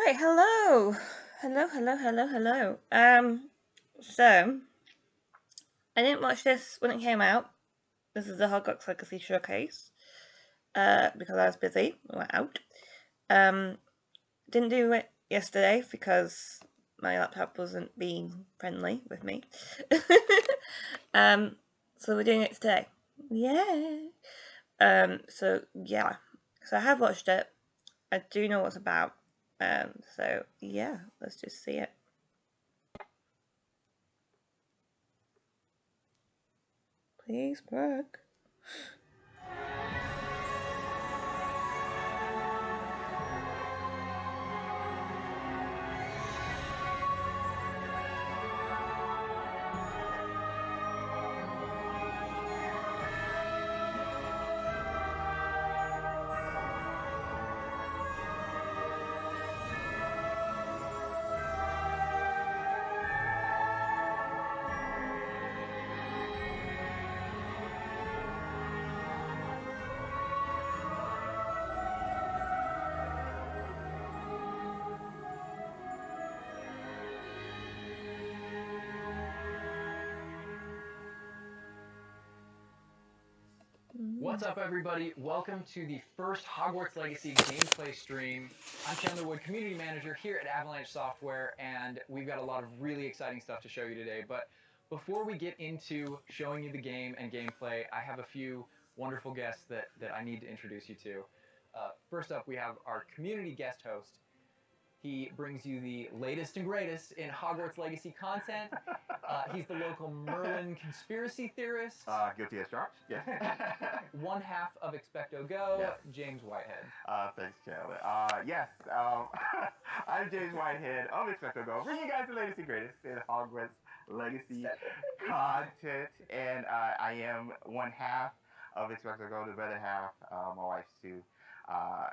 Right, hello. Hello. So I didn't watch this when it came out. This is the Hogwarts Legacy Showcase. Because I was busy, I went out. Didn't do it yesterday because my laptop wasn't being friendly with me. So we're doing it today. Yeah. So yeah. So I have watched it. I do know what it's about. So yeah, let's just see it. Please, Brooke. What's up, everybody? Welcome to the first Hogwarts Legacy gameplay stream. I'm Chandler Wood, Community Manager here at Avalanche Software, and we've got a lot of really exciting stuff to show you today. But before we get into showing you the game and gameplay, I have a few wonderful guests that I need to introduce you to. First up, we have our community guest host. He brings you the latest and greatest in Hogwarts Legacy content. He's the local Merlin conspiracy theorist. Guilty as charged. Yeah. One half of Expecto Go, Yeah. James Whitehead. Thanks, Chandler. Yes. I'm James Whitehead of Expecto Go, bringing you guys the latest and greatest in Hogwarts Legacy content, and I am one half of Expecto Go. The other half, my wife Sue,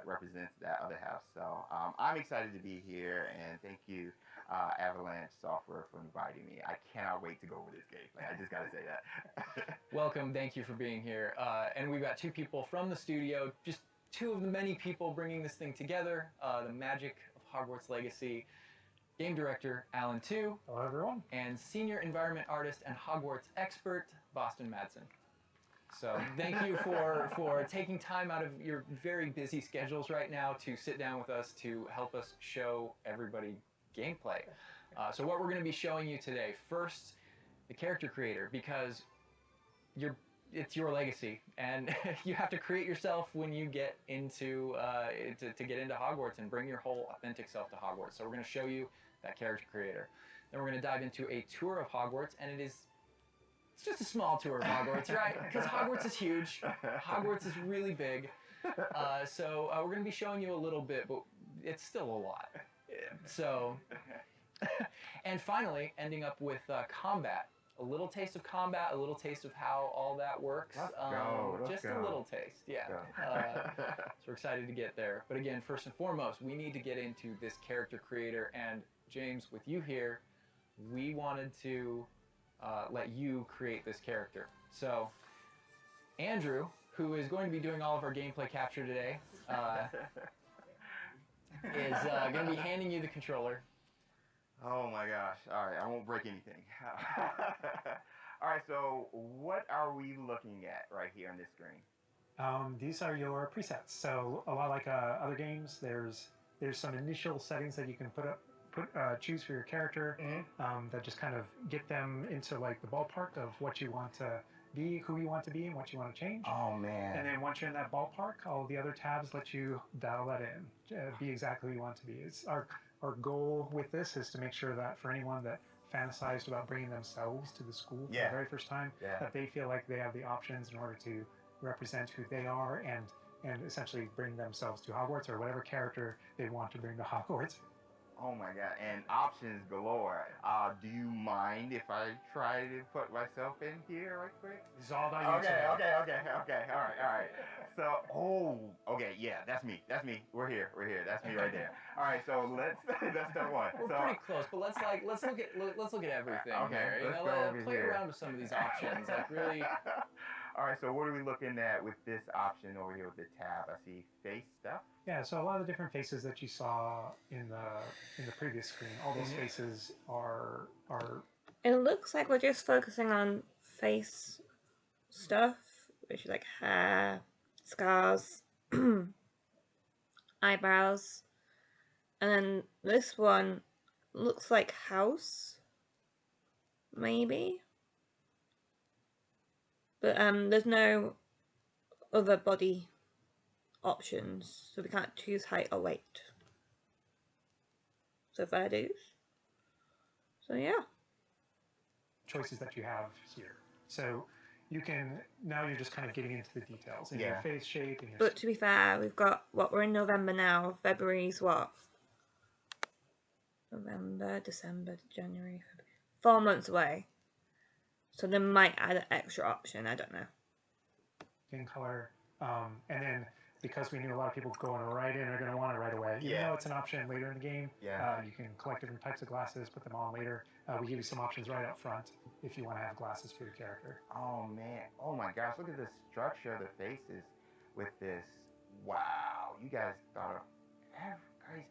represents that other half. So I'm excited to be here, and thank you, Avalanche Software, for inviting me. I cannot wait to go over this game. I just gotta say that. Welcome, thank you for being here. And we've got two people from the studio, just two of the many people bringing this thing together. The magic of Hogwarts Legacy. Game director Alan Tu. Hello, everyone. And senior environment artist and Hogwarts expert Boston Madsen. So thank you for taking time out of your very busy schedules right now to sit down with us to help us show everybody gameplay. So what we're going to be showing you today, first, the character creator, because it's your legacy, and you have to create yourself when you get into to get into Hogwarts and bring your whole authentic self to Hogwarts. So we're going to show you that character creator. Then we're going to dive into a tour of Hogwarts, and it's just a small tour of Hogwarts, right? Because Hogwarts is huge. Hogwarts is really big. So we're going to be showing you a little bit, but it's still a lot. So, and finally, ending up with combat. A little taste of combat, a little taste of how all that works. Let's go. Just a little taste, yeah. So we're excited to get there. But again, first and foremost, we need to get into this character creator. And James, with you here, we wanted to let you create this character. So Andrew, who is going to be doing all of our gameplay capture today, is going to be handing you the controller. Oh my gosh. All right, I won't break anything. All right, so what are we looking at right here on this screen? These are your presets. So a lot like other games, there's some initial settings that you can choose for your character that just kind of get them into like the ballpark of what you want to be, who you want to be, and what you want to change. Oh man. And then once you're in that ballpark, all the other tabs let you dial that in, be exactly who you want to be. It's our goal with this is to make sure that for anyone that fantasized about bringing themselves to the school for the very first time, that they feel like they have the options in order to represent who they are and essentially bring themselves to Hogwarts or whatever character they want to bring to Hogwarts. Oh my god, and options galore. Do you mind if I try to put myself in here right quick? This is all about you today. Okay. All right. So, okay, yeah, that's me. We're here. That's me right there. All right, so that's step one. We're pretty close, but let's look at everything. Okay, here. let's go over play here. around with some of these options, like really. All right, so what are we looking at with this option over here with the tab? I see face stuff. Yeah, so a lot of the different faces that you saw in the previous screen, all those faces are It looks like we're just focusing on face stuff, which is like hair, scars, eyebrows, and then this one looks like house, maybe, but there's no other body options, so we can't choose height or weight. So fair dues. So yeah. choices that you have here. So you can now you're just kind of getting into the details in your face shape and your But to be fair, we've got what, we're in November now. February's what? November, December, January, February. 4 months away. So they might add an extra option. I don't know. skin color, and then because we knew a lot of people going right in are going to want it right away. Even though it's an option later in the game, you can collect different types of glasses, put them on later. We give you some options right up front if you want to have glasses for your character. Oh man! Oh my gosh! Look at the structure of the faces with this. Wow! You guys thought of every.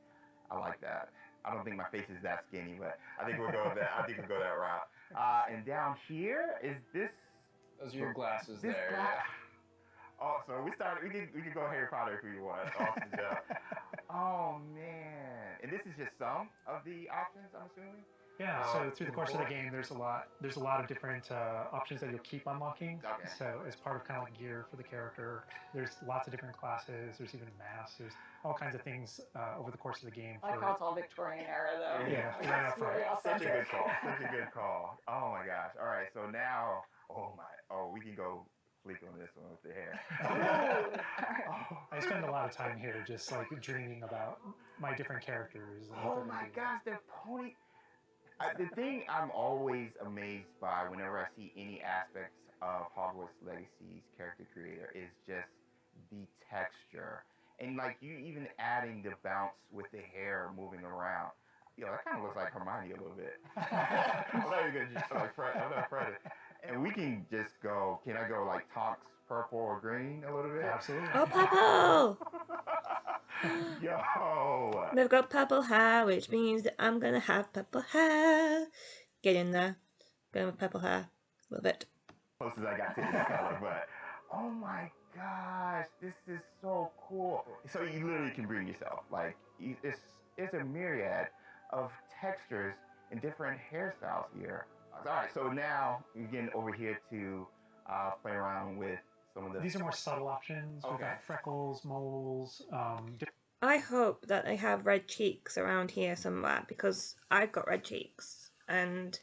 I like that. I don't think my face is that skinny, but I think we'll go with that. I think we'll go that route. And down here is this. Those are your glasses This there. glass. Oh, so we started. We could go Harry Potter if we want. Awesome job. Oh man! And this is just some of the options, I'm assuming. Yeah, so through the course of the game, there's a lot of different options that you'll keep unlocking. Okay. So as part of kind of like gear for the character, there's lots of different classes. There's even masks. There's all kinds of things over the course of the game. I like how it's all Victorian era, though. Yeah, right up front. Really awesome. Such a good call. Such a good call. Oh my gosh! All right, so now, we can go fleek on this one with the hair. I spend a lot of time here just like dreaming about my different characters. And what Oh they're my gonna do. gosh, the pony. The thing I'm always amazed by whenever I see any aspects of Hogwarts Legacy's character creator is just the texture. And like you even adding the bounce with the hair moving around. That kind of looks like Hermione a little bit. I'm not even gonna like Fred. I'm not Fred. And we can just go. Can I go like Tonks purple or green a little bit? Absolutely. Oh, purple! Yo. They've got purple hair, which means that I'm gonna have purple hair. Get in there. Going with purple hair. A little bit. Close as I got to the color, but oh my gosh, this is so cool. So you literally can bring yourself. Like it's a myriad of textures and different hairstyles here. All right, so now we're getting over here to play around with some of the. These are more subtle options. We've Okay. got freckles, moles, I hope that they have red cheeks around here somewhere, because I've got red cheeks and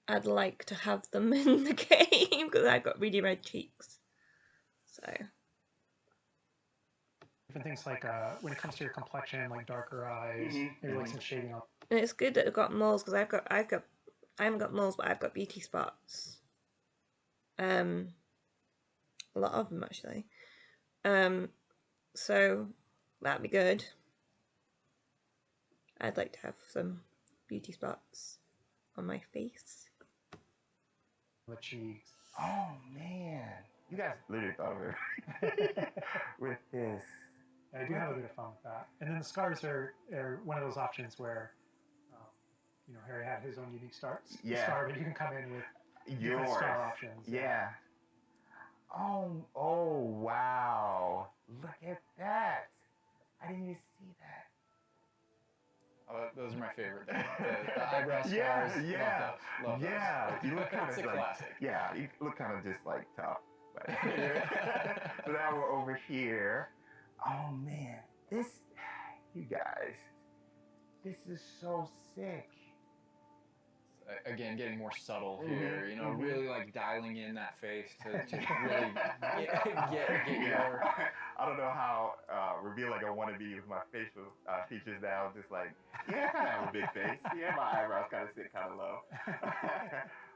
I'd like to have them in the game because I've got really red cheeks. So different things like when it comes to your complexion, like darker eyes, maybe like some shading on. and it's good that they've got moles, because I haven't got moles, but I've got beauty spots. A lot of them actually. So that'd be good. I'd like to have some beauty spots on my face. The cheeks. Oh man, you guys literally thought of it with this. I do have a bit of fun with that. And then the scars are one of those options where, Harry had his own unique scar, but you can come in with different Yours. scar options. Yeah. Oh wow. Look at that. I didn't even see that. Oh, those are my favorite. The eyebrow scars. Yeah. Love those. Yeah. You look kind It's of a like, classic. yeah, you look kind of just like tough. But so now we're over here. Oh man. You guys, this is so sick. Again, getting more subtle here. Really like dialing in that face to really get your. I don't know how revealing I want to be with my facial features now. Just like, yeah, I kind of have a big face. Yeah, my eyebrows kind of sit kind of low.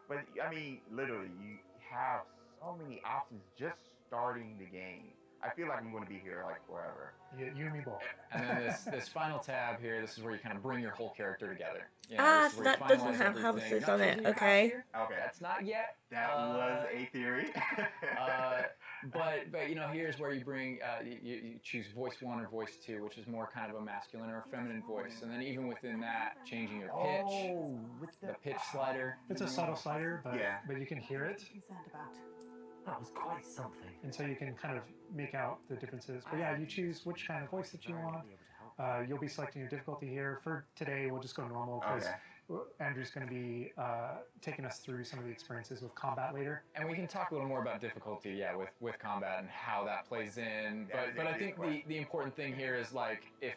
But I mean, literally, you have so many options just starting the game. I feel like I'm going to be here like forever. You and me both. And then this final tab here, this is where you kind of bring your whole character together. So this is where you that doesn't finalize have everything. houses Not on it, choosing your okay. house here. Okay. That's not yet. That was a theory. but you know, here's where you bring you choose voice 1 or voice 2, which is more kind of a masculine or a feminine voice, and then even within that, changing your pitch, the pitch slider. It's a subtle slider, but Yeah. but you can hear it, Concerned about. That was quite something. and so you can kind of make out the differences. But yeah, you choose which kind of voice that you want. You'll be selecting your difficulty here. For today, we'll just go normal because Andrew's going to be taking us through some of the experiences with combat later. And we can talk a little more about difficulty, yeah, with combat and how that plays in. But I think the important thing here is, like, if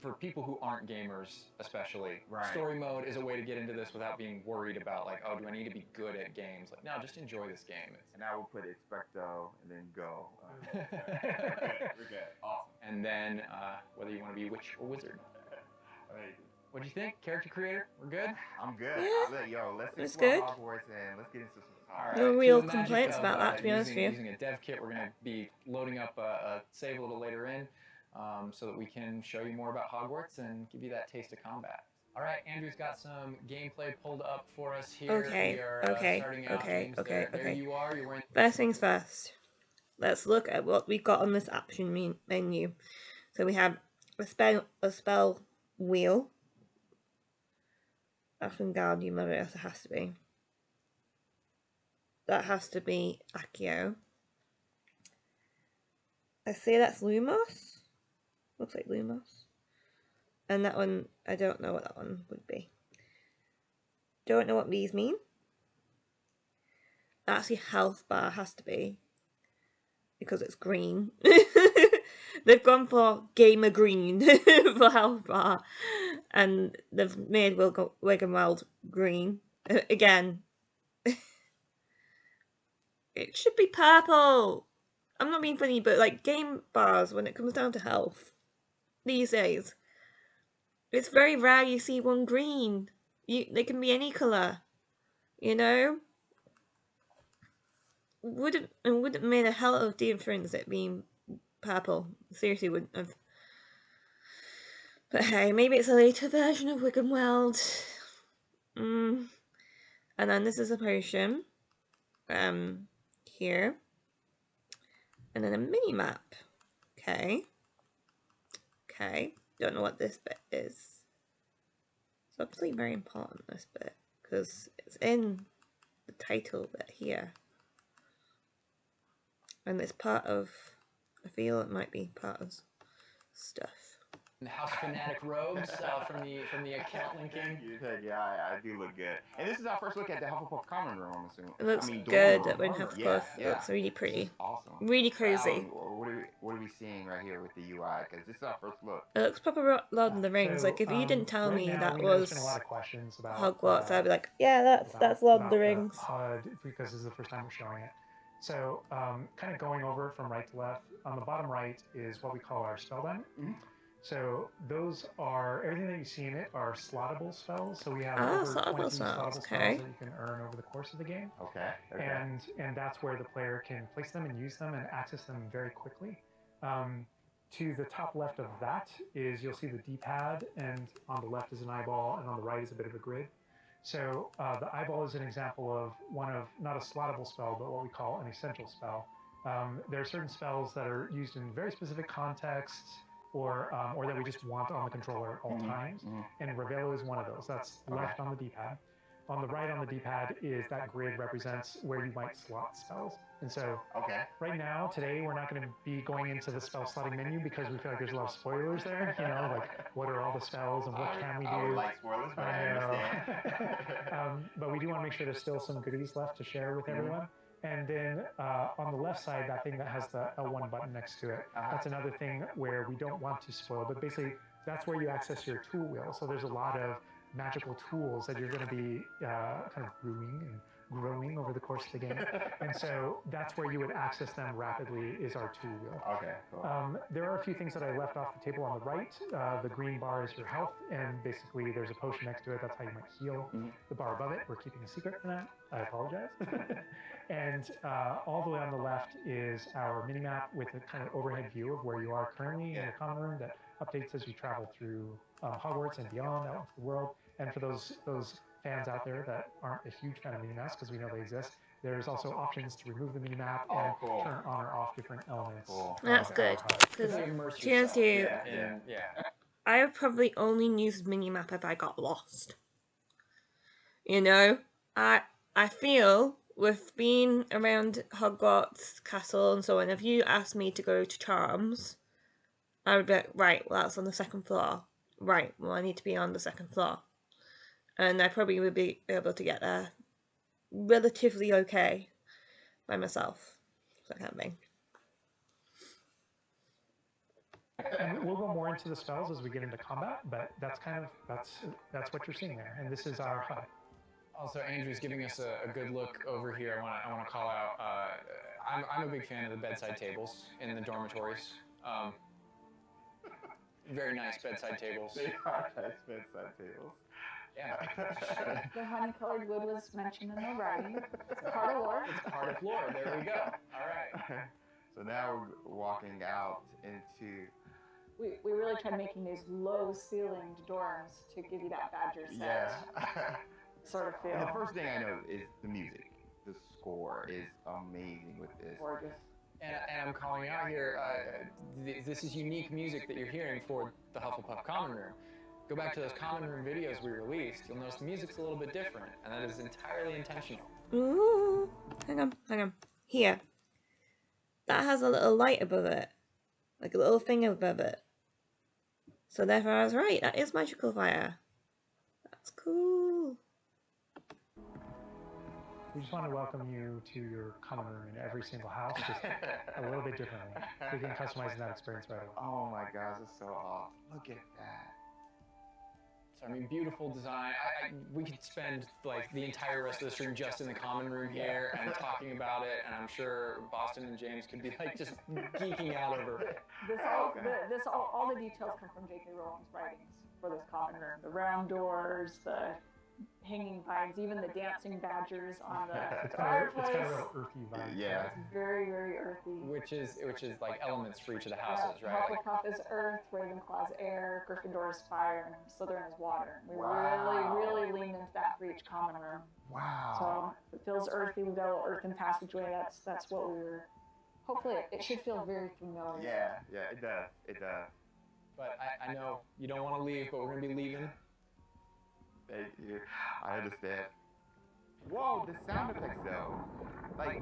for people who aren't gamers especially, story mode is a way to get into this without being worried about, like, oh, do I need to be good at games? Like, no, just enjoy this game. And I will put expecto and then go. We're good. Awesome. And then whether you want to be witch or wizard. Amazing. What'd you think? Character creator? We're good? I'm good. Yeah. Let's It's explore good. Hogwarts and let's get into some. All No right. real To the magic complaints of, about that, to be honest with you. Using a dev kit, we're going to be loading up a save a little later in so that we can show you more about Hogwarts and give you that taste of combat. All right, Andrew's got some gameplay pulled up for us here. Okay, We are, okay, starting out. okay, James, okay, there okay. you are. You're wearing. First things first. Let's look at what we've got on this action menu. So we have a spell wheel. Action Guardian Leviosa has to be. That has to be Accio. I say that's Lumos. Looks like Lumos. And that one, I don't know what that one would be. Don't know what these mean. Actually, health bar has to be. Because it's green. They've gone for gamer green for health bar. And they've made Wild green. Again. It should be purple. I'm not being funny, but like game bars, when it comes down to health, these days, it's very rare you see one green. They can be any colour, you know? Wouldn't have made a hell of a difference it being purple. Seriously, wouldn't have. But hey, maybe it's a later version of Wiggenweld. And then this is a potion. Here. And then a mini map. Okay. Okay. Don't know what this bit is. It's obviously very important, this bit, because it's in the title bit here. And it's part of, I feel it might be part of stuff. House Fanatic robes from the account linking. Yeah, I do look good. And this is our first look at the Hufflepuff common room, I'm assuming. It looks dorm good room. when Hufflepuff. Yeah, It looks really pretty. Awesome. Really cozy. What are we seeing right here with the UI? Because this is our first look. It looks proper Lord of the Rings. So, like, if you didn't tell right me now, that we know there's was been a lot of questions about Hogwarts, I'd be like, yeah, that's Lord of the Rings. HUD, because this is the first time we're showing it. So, kind of going over from right to left, on the bottom right is what we call our spell diamond. So those are, everything that you see in it are slottable spells. So we have over 20 slottable spells that you can earn over the course of the game. Okay. And that's where the player can place them and use them and access them very quickly. To the top left of that is, you'll see the D-pad, and on the left is an eyeball, and on the right is a bit of a grid. So the eyeball is an example of one of, not a slottable spell, but what we call an essential spell. There are certain spells that are used in very specific contexts, or that we just want on the controller at all times. And Revelo is one of those. That's left on the D-pad. On the right on the D-pad is that grid represents where you might slot spells. And so right now, today, we're not going to be going into the spell slotting menu because we feel like there's a lot of spoilers there. You know, like what are all the spells and what can we do? I would like spoilers, but I understand. But we do want to make sure there's still some goodies left to share with everyone. And then on the left side, that thing that has the L1 button next to it, that's another thing where we don't want to spoil, but basically that's where you access your tool wheel. So there's a lot of magical tools that you're going to be kind of brewing and growing over the course of the game. And so that's where you would access them rapidly, is our tool wheel. Okay, cool. There are a few things that I left off the table on the right. The green bar is your health, and basically there's a potion next to it. That's how you might heal. The bar above it, we're keeping a secret for that. I apologize. And all the way on the left is our mini-map with a kind of overhead view of where you are currently in your common room that updates as you travel through Hogwarts and beyond, out into the world. And for those fans out there that aren't a huge fan of mini-maps, because we know they exist, There's also options to remove the minimap Oh, and cool. turn on or off different elements. Cool. That's of good, our HUD. because Really immerse to be honest with you, Yeah. I would probably only use minimap if I got lost. You know, I feel with being around Hogwarts Castle and so on, if you asked me to go to Charms, I would be like, right, well that's on the second floor. Right, well I need to be on the second floor. And I probably would be able to get there relatively okay by myself. That kind of thing. And we'll go more into the spells as we get into combat, but that's what you're seeing there. And this is our HUD. Also, Andrew's giving us a good look over here. I want to call out. I'm a big fan of the bedside tables in the dormitories. Very nice bedside tables. They are nice bedside tables. Yeah. The honey-colored wood was mentioned in the writing. It's part of lore. It's part of lore. There we go. All right. So now we're walking out into. We really tried making these low-ceilinged dorms to give you that Badger set Yeah. sort of feel. And the first thing I know is the music. The score is amazing with this. Gorgeous. And I'm calling out here, this is unique music that you're hearing for the Hufflepuff Common Room. Go back to those Common Room videos we released, you'll notice the music's a little bit different, and that is entirely intentional. Ooh, hang on. Here. That has a little light above it. Like a little thing above it. So therefore I was right, that is magical fire. That's cool. We just want to welcome you to your common room in every single house, just a little bit differently. We can customize that experience right away. Oh my gosh, it's so awesome. Look at that. So I mean, beautiful design. We could spend like the entire rest of the stream just in the common room here and talking about it, and I'm sure Boston and James could be like just geeking out over it. All the details come from J.K. Rowling's writings for this common room. The round doors, the hanging vines, even the dancing badgers on the It's got a fireplace. real earthy vibe. Yeah. It's very, very earthy. Which is like elements for each of the houses, right? Like, Hufflepuff is earth, Ravenclaw's air, Gryffindor is fire, and Slytherin is water. We Wow. really leaned into that for each common room. Wow. So it feels earthy. We've got a little earthen passageway. That's what we were. Hopefully, it should feel very familiar. Yeah, it does. It does. but I know you don't want to leave, but we're gonna be leaving. Thank you. I understand. Whoa, the sound effects though. Like,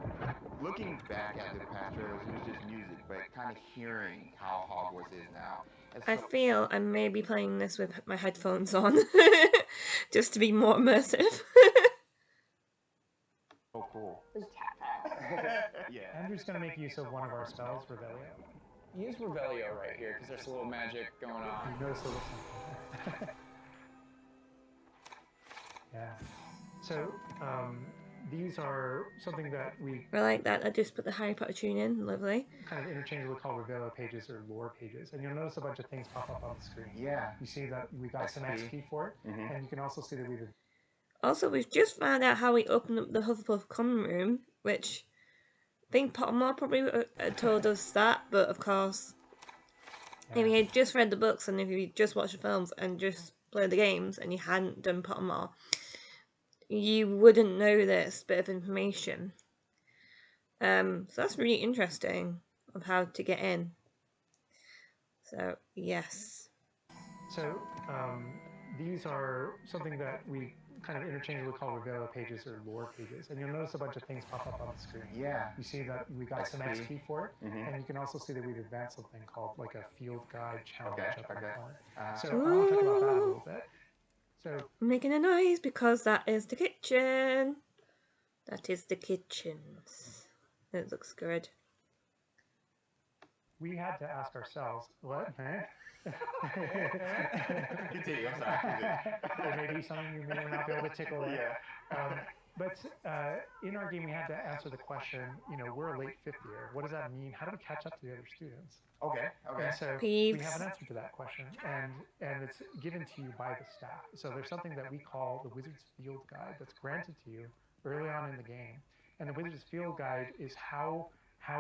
looking back at the past trailers, it was just music, but kind of hearing how Hogwarts is now. I feel I may be playing this with my headphones on, just to be more immersive. So cool. It's tactile. Yeah. Andrew's going to make use of one of our spells, Revelio. Use Revelio right here, because there's a little magic going on. You notice a little something. Yeah. So, these are something that we I like that. I just put the Harry Potter tune in. Lovely. kind of interchangeably call Revelio pages or lore pages. And you'll notice a bunch of things pop up on the screen. Yeah. You see that we got some XP for it, Mhm. and you can also see that we've Also, we've just found out how we opened up the Hufflepuff common room, which I think Pottermore probably told us that, but of course, if you had just read the books and if you just watched the films and just played the games and you hadn't done Pottermore, you wouldn't know this bit of information. So that's really interesting of how to get in. So, yes. So, these are something that we kind of interchangeably call Revelio pages or lore pages. And you'll notice a bunch of things pop up on the screen. Yeah. You see that we got some XP for it, Mhm. and you can also see that we've advanced something called like a field guide challenge Okay, up in the okay. corner. So I want to talk about that a little bit. So I'm making a noise because that is the kitchen. That is the kitchen. It looks good. we had to ask ourselves, what? Continue, I'm sorry. There may be something you may not be able to tickle there. But in our game, we had to answer the question, you know, we're a late fifth year. What does that mean? How do we catch up to the other students? Okay, okay. And so Peeves. we have an answer to that question, and it's given to you by the staff. So there's something that we call the Wizard's Field Guide that's granted to you early on in the game. And the Wizard's Field Guide is how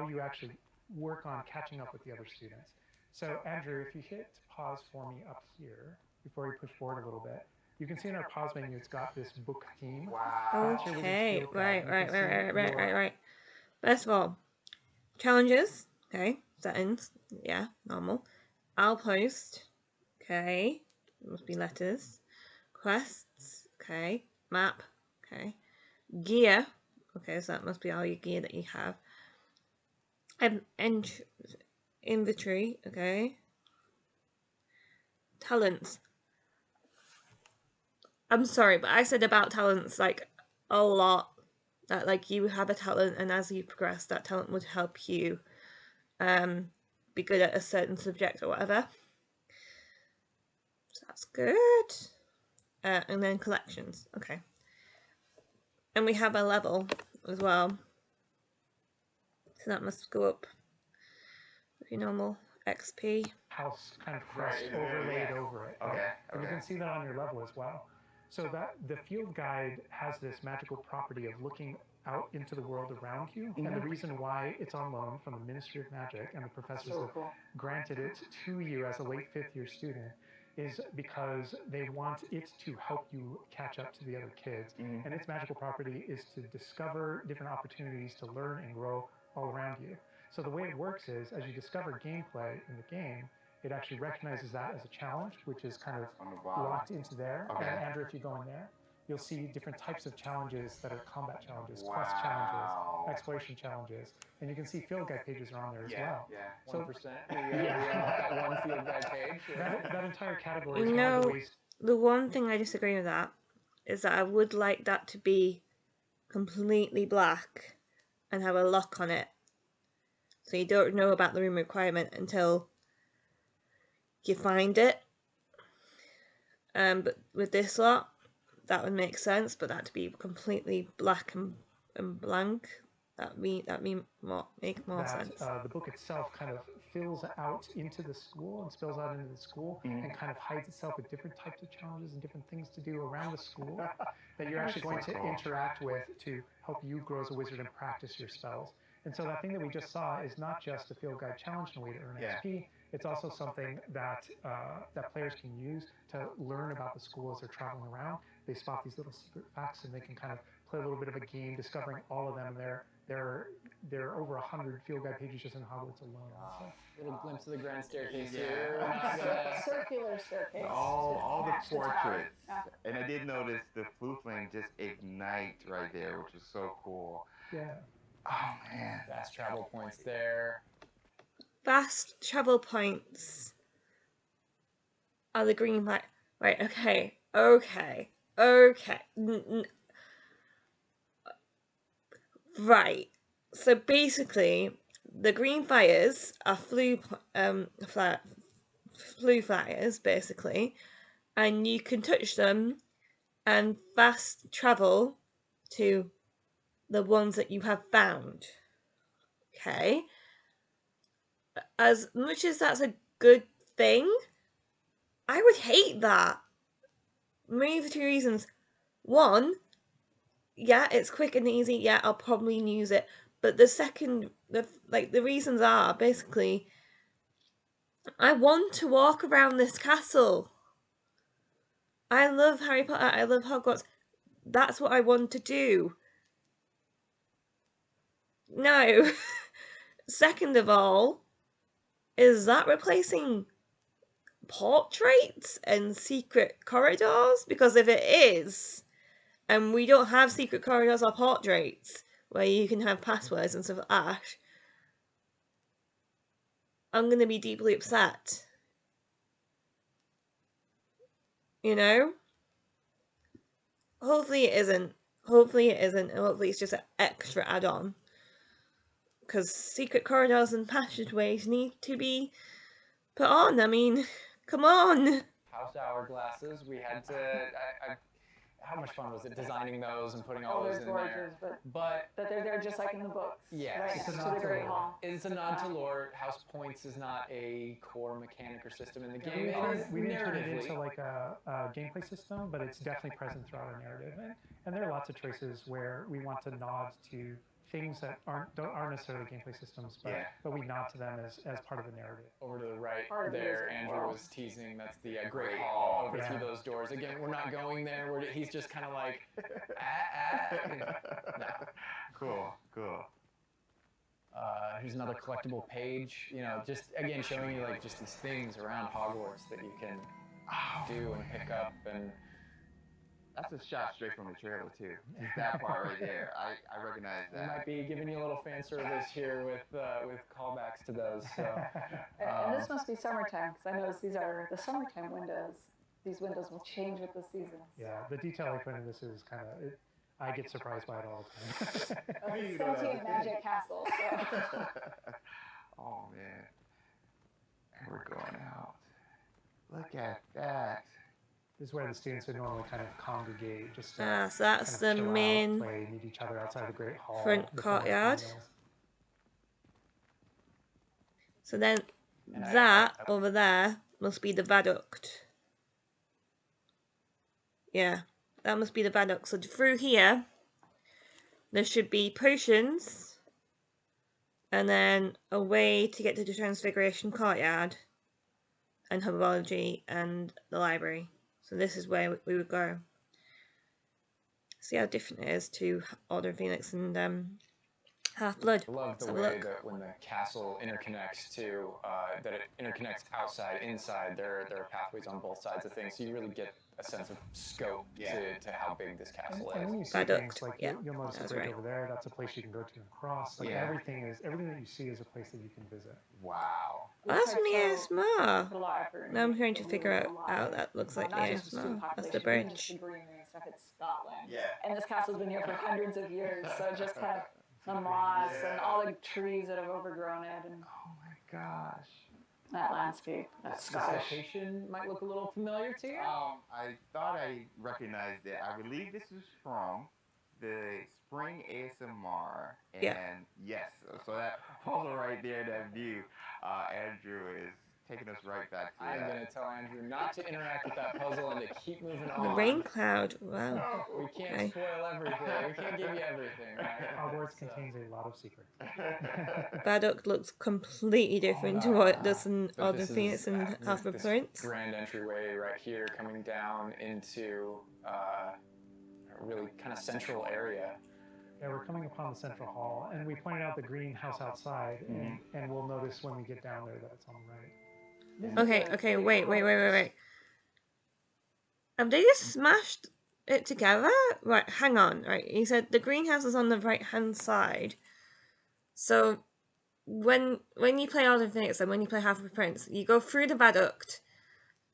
you actually work on catching up with the other students. So Andrew, if you hit pause for me up here, before you push forward a little bit, You can see in our pause menu, it's got this book theme. Wow. That's your wizard's Okay, field guide. right. You can see your- Right. First of all, challenges. Okay, settings. Yeah, normal. Outpost. Okay, must be letters. Quests. Okay, map. Okay, gear. Okay, so that must be all your gear that you have. Inventory. Okay. Talents. I'm sorry, but I said about talents like a lot. That like you have a talent, and as you progress, that talent would help you be good at a certain subject or whatever. So that's good. And then collections. Okay. And we have a level as well. So that must go up with your normal XP. House kind of crest overlaid over it. Okay. And you can see that on your level as well. So that the field guide has this magical property of looking out into the world around you. And the reason why it's on loan from the Ministry of Magic and the professors have granted it to you as a late 5th year student is because they want it to help you catch up to the other kids. And its magical property is to discover different opportunities to learn and grow all around you. So the way it works is, as you discover gameplay in the game, it actually recognizes that as a challenge, which is kind of locked into there. Okay. And Andrew, if you go in there, you'll see different types of challenges that are combat challenges, quest challenges, exploration challenges, and you can see field guide pages are on there as well. Yeah, So 1%. We unlocked that one field guide page. that entire category is You one of the know, ways. the one thing I disagree with that is that I would like that to be completely black and have a lock on it. So you don't know about the room requirement until you find it. But with this lot, that would make sense. But that to be completely black and blank, that make more sense. The book itself kind of fills out into the school and spills out into the school and kind of hides itself with different types of challenges and different things to do around the school that you're actually going to interact with to help you grow as a wizard and practice your spells. And so that thing that we just saw is not just a field guide challenge and a way to earn XP. It's also something that that players can use to learn about the school as they're traveling around. They spot these little secret facts and they can kind of play a little bit of a game discovering all of them. There are over 100 field guide pages just in Hogwarts alone. So. Little glimpse of the grand staircase Yeah. here. We're not gonna... Circular staircase. All the match tower. portraits. Yeah. And I did notice the flue flame just ignite right there, which is so cool. Yeah. Oh man. Fast travel points there. Fast travel points are the green light. Right, okay. Right. So basically, the green fires are flue flyers, basically, and you can touch them and fast travel to the ones that you have found. Okay. As much as that's a good thing, I would hate that. Mainly for two reasons. One, yeah, it's quick and easy. Yeah, I'll probably use it. But the reasons are basically, I want to walk around this castle. I love Harry Potter. I love Hogwarts. That's what I want to do. No. Second of all, is that replacing portraits and secret corridors? Because if it is, and we don't have secret corridors or portraits where you can have passwords and stuff like that, I'm going to be deeply upset. You know? Hopefully it isn't. And hopefully it's just an extra add-on. Because secret corridors and passageways need to be put on. I mean, come on! House hourglasses. We had to... how much fun was it designing those and putting all those in gorgeous, there? but they're there just like in the books. Yes. Right It's next a to the Great Hall. It's a nod to lore. House points is not a core mechanic or system in the game. We didn't turn it narratively. into like a gameplay system, but it's definitely present throughout our narrative. And there are lots of choices where we want to nod to things that aren't necessarily gameplay systems, but we nod to them as part of the narrative. Over to the right Part of the there, music Andrew world. was teasing. That's the Great Hall over through those doors. Again, we're not going there. He's just kind of like, no. Cool, cool. Here's another collectible page. You know, just again showing you like just these things around Hogwarts that you can do and pick up. And that's a shot straight from the trailer too. Just that part right there. I recognize we that. might be giving you a little fan service here with callbacks to those. So. And this must be summertime, because I noticed these are the summertime windows. These windows will change with the seasons. Yeah, the detail they put in this is kind of. I get surprised by it all the time. It's a sentient magic castle. So. Oh man. And we're going out. Look at that. This is where the students would normally kind of congregate, just to So that's kind of the chill main out, play, meet each other outside the Great Hall. front before the courtyard. meals. So then that over there must be the viaduct. Yeah, that must be the viaduct. So through here, there should be potions, and then a way to get to the Transfiguration Courtyard, and Herbology, and the library. So this is where we would go. See how different it is to Order of Phoenix and Half-Blood. I love Let's the have a way look. that when the castle interconnects to, that it interconnects outside, inside. There are pathways on both sides of things, so you really get a sense of scope to how big this castle And is. when you see Viaduct, things like yeah, you'll notice the that's bridge right. over there. That's a place you can go to and cross. Like everything that you see is a place that you can visit. Wow. Oh, that's from the ASMR. Put a lot of effort Now I'm into trying to the figure rules out alive. how that looks like the Not just the student ASMR. That's the population, even just the bridge. greenery and stuff. It's Scotland. Yeah. And this castle's been here for hundreds of years, so it just kind of the moss and all the trees that have overgrown it and Oh my gosh. that landscape. That's This Scottish. location might look a little familiar to you. I thought I recognized it. I believe this is from the Spring ASMR. And Yeah. yes, so that puzzle right there, that view, Andrew is taking us right back to I'm that. going to tell Andrew not to interact with that puzzle and to keep moving The on. rain cloud. Wow. We can't Okay. spoil everything. We can't give you everything, right? Hogwarts So- contains a lot of secrets. Viaduct looks completely different to what it does in But Order this of Phoenix is, and Half-Blood this Prince. grand entryway right here coming down into a really kind of central area. Yeah, we're coming upon the central hall, and we pointed out the greenhouse outside, and we'll notice when we get down there that it's on the right. Okay, wait. Have they just smashed it together? Right, hang on. Right, he said the greenhouse is on the right-hand side. So when you play Order of Phoenix and when you play Half-Blood Prince, you go through the viaduct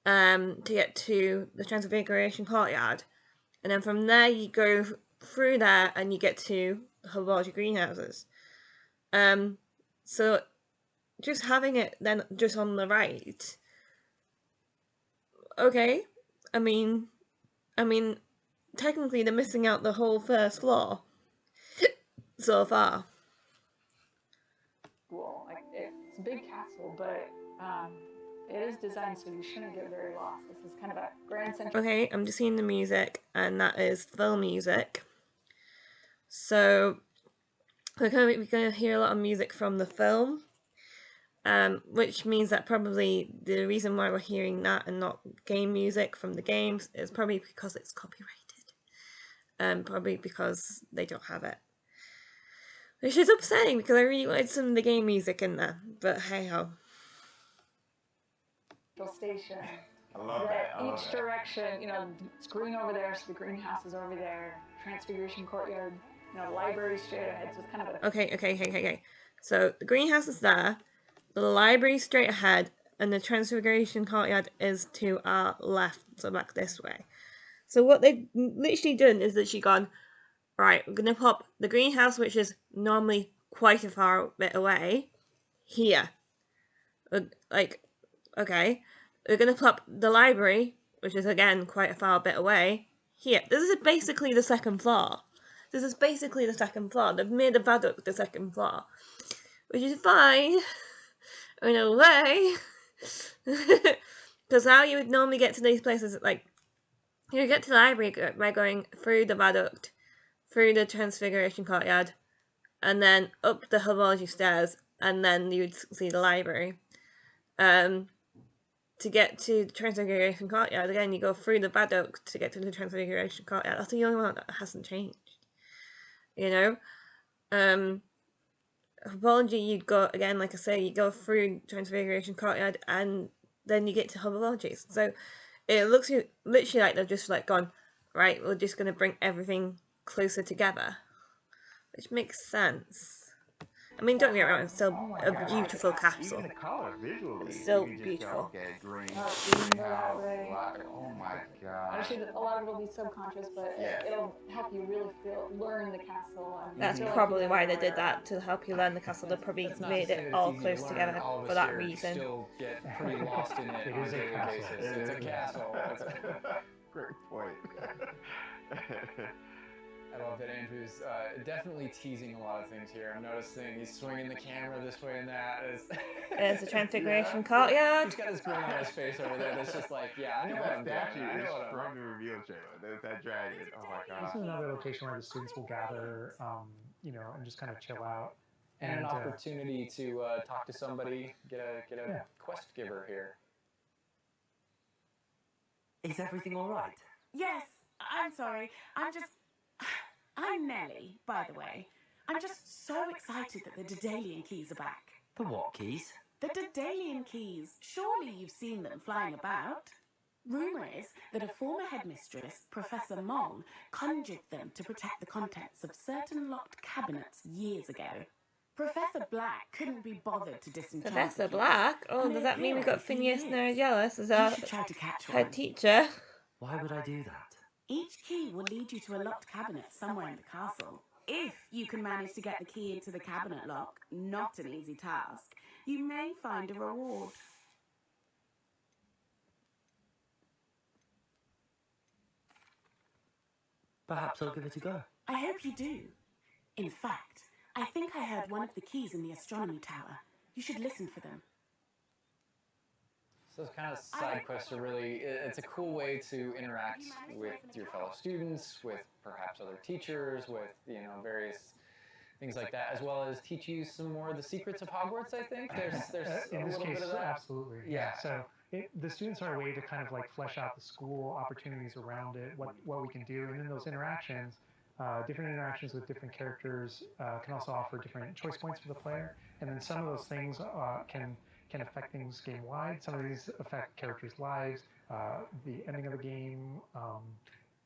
to get to the Transfiguration Courtyard, and then from there you go through there and you get to the Herbology greenhouses. So just having it then just on the right. Okay, I mean, technically they're missing out the whole first floor so far. Cool. Like it's a big castle, but it is designed so you shouldn't get very lost. This is kind of a grand central. Okay, I'm just seeing the music, and that is film music. So we're gonna hear a lot of music from the film, which means that probably the reason why we're hearing that and not game music from the games is probably because it's copyrighted. Probably because they don't have it. Which is upsetting because I really wanted some of the game music in there, but hey ho. Station. I love that. I love Each that. direction, it's green over there, so the greenhouse is over there. Transfiguration Courtyard, library straight ahead. So it's kind of a Okay. So the greenhouse is there, the library straight ahead, and the Transfiguration Courtyard is to our left, so back this way. So what they've literally done is that she's gone, right, we're going to pop the greenhouse, which is normally quite a far bit away, here. Okay. We're going to pop the library, which is again quite a far bit away, here. This is basically the second floor. They've made the viaduct the second floor. Which is fine, in a way. Because how you would normally get to these places, like, you get to the library by going through the viaduct, through the Transfiguration Courtyard, and then up the herbology stairs, and then you'd see the library. To get to the Transfiguration Courtyard, again, you go through the Bad Oak to get to the Transfiguration Courtyard. That's the only one that hasn't changed. You know? Herbology, you'd go, again, like I say, you go through Transfiguration Courtyard, and then you get to Herbology. So it looks literally like they've just like gone, right, we're just going to bring everything closer together. Which makes sense. I mean, don't get me wrong, it's still a beautiful castle. Even the color visually, It's still you can just beautiful. tell, okay, green, Green house, library. oh my god. Actually, a lot of it will be subconscious, but Yeah. it'll help you really learn the castle. And That's feel like probably you're why they aware. did that, to help you learn the castle. They probably That's not to made say it that all it's easy to close learn. together All of for us that here reason. still get pretty lost in it It on is a a daily castle. basis. It's a castle. Great point. I love that Andrew's definitely teasing a lot of things here. I'm noticing he's swinging the camera this way and that. There's the Transfiguration He's Courtyard. got this grin on his face over there that's just like, yeah, I know what I'm doing. That statue I is know what I'm from the reveal trailer. There's that dragon. Oh my This god. is another location where the students will gather, and just kind of chill out. And an opportunity to talk to somebody, get a quest giver here. Is everything all right? Yes, I'm sorry. I'm Nellie, by the way. I'm just so excited that the Daedalian keys are back. The what keys? The Daedalian keys. Surely you've seen them flying about. Rumour is that a former headmistress, Professor Mong, conjured them to protect the contents of certain locked cabinets years ago. Professor Black couldn't be bothered to disenchant Professor the keys, Black? Oh, and does they that mean we appear got every few Phineas years. Nigellus as You our should try to catch head one. teacher? Why would I do that? Each key will lead you to a locked cabinet somewhere in the castle. If you can manage to get the key into the cabinet lock, not an easy task, you may find a reward. Perhaps I'll give it a go. I hope you do. In fact, I think I heard one of the keys in the astronomy tower. You should listen for them. So those kind of side quests are really, it's a cool way to interact with your fellow students, with perhaps other teachers, with, various things like that, as well as teach you some more of the secrets of Hogwarts, I think. There's in a this little case, bit of that. absolutely. Yeah. So the students are a way to kind of like flesh out the school opportunities around it, what we can do, and then those interactions, different interactions with different characters can also offer different choice points for the player, and then some of those things can affect things game wide. Some of these affect characters' lives, the ending of the game.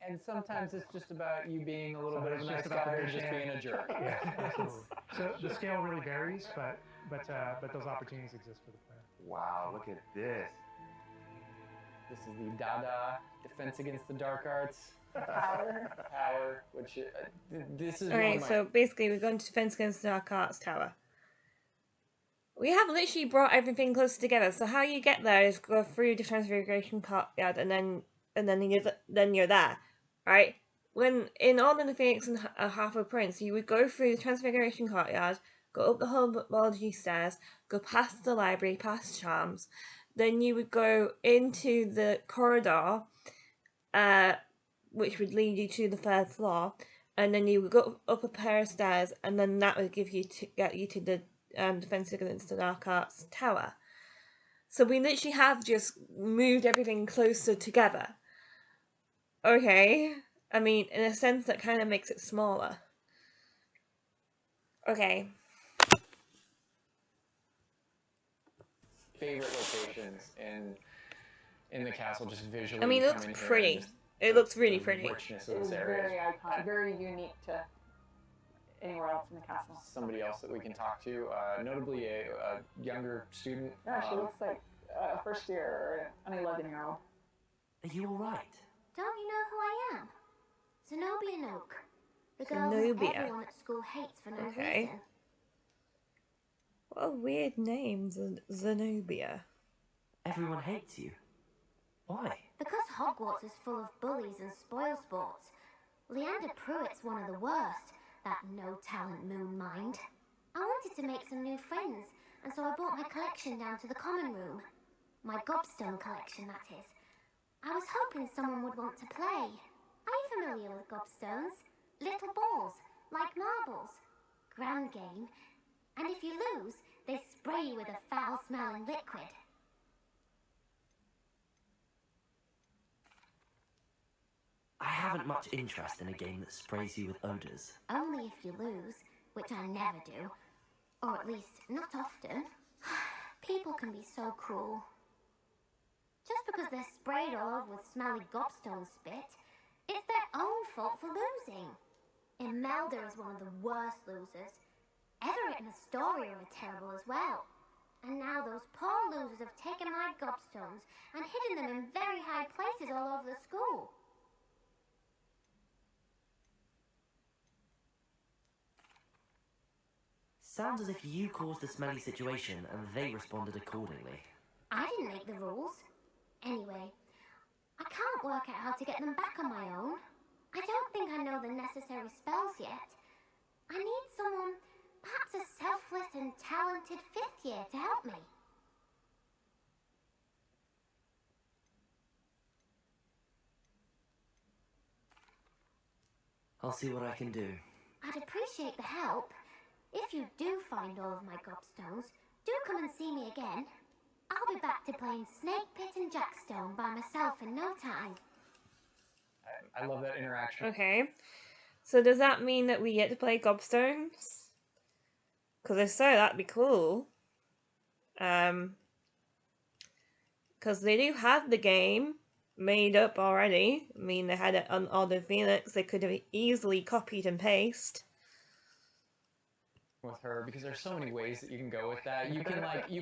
And sometimes it's just about you being a little bit of a nice Sometimes it's just about guy the or just mission. being a jerk. Yeah, absolutely. So the scale really varies, but those opportunities exist for the player. Wow, look at this. This is the Dada Defense Against the Dark Arts power, which this is one Alright, of my so basically we're going to Defense Against the Dark Arts Tower. We have literally brought everything close together, so how you get there is go through the Transfiguration Courtyard and then you're there, right? When in Order of the Phoenix and Half-Blood Prince, you would go through the Transfiguration Courtyard, go up the Herbology stairs, go past the library, past Charms, then you would go into the corridor, which would lead you to the third floor, and then you would go up a pair of stairs, and then that would get you to the Defense Against the Dark Arts Tower. So we literally have just moved everything closer together. Okay, I mean, in a sense that kind of makes it smaller. Okay. favorite locations in the castle, just visually. I mean, it looks pretty. It looks really pretty. Richness of It this is area. very iconic, very unique to anywhere else in the castle. Somebody else that we can talk to, notably a younger student. Yeah, she looks like a first year or an 11-year-old. Are you all right? Don't you know who I am? Zenobia Noak. The girl who Zenobia. everyone at school hates for no Okay. reason. What a weird name, Zenobia. Everyone hates you. Why? Because Hogwarts is full of bullies and spoilsports. Leander Pruitt's one of the worst, that no-talent moon mind. I wanted to make some new friends, and so I brought my collection down to the common room. My gobstone collection, that is. I was hoping someone would want to play. Are you familiar with gobstones? Little balls, like marbles. grand game. And if you lose, they spray you with a foul-smelling liquid. I haven't much interest in a game that sprays you with odours. Only if you lose, which I never do. Or at least, not often. People can be so cruel. Just because they're sprayed all over with smelly gobstone spit, it's their own fault for losing. Imelda is one of the worst losers. Everett and Astoria are terrible as well. And now those poor losers have taken my gobstones and hidden them in very high places all over the school. Sounds as if you caused the smelly situation and they responded accordingly. I didn't make the rules. Anyway, I can't work out how to get them back on my own. I don't think I know the necessary spells yet. I need someone, perhaps a selfless and talented 5th year to help me. I'll see what I can do. I'd appreciate the help. If you do find all of my gobstones, do come and see me again. I'll be back to playing Snake Pit and Jackstone by myself in no time. I love that interaction. Okay. So does that mean that we get to play gobstones? Because if so, that'd be cool. Because they do have the game made up already. I mean, they had it on Order Phoenix. They could have easily copied and pasted. With her, because there's so many ways that you can go with that. You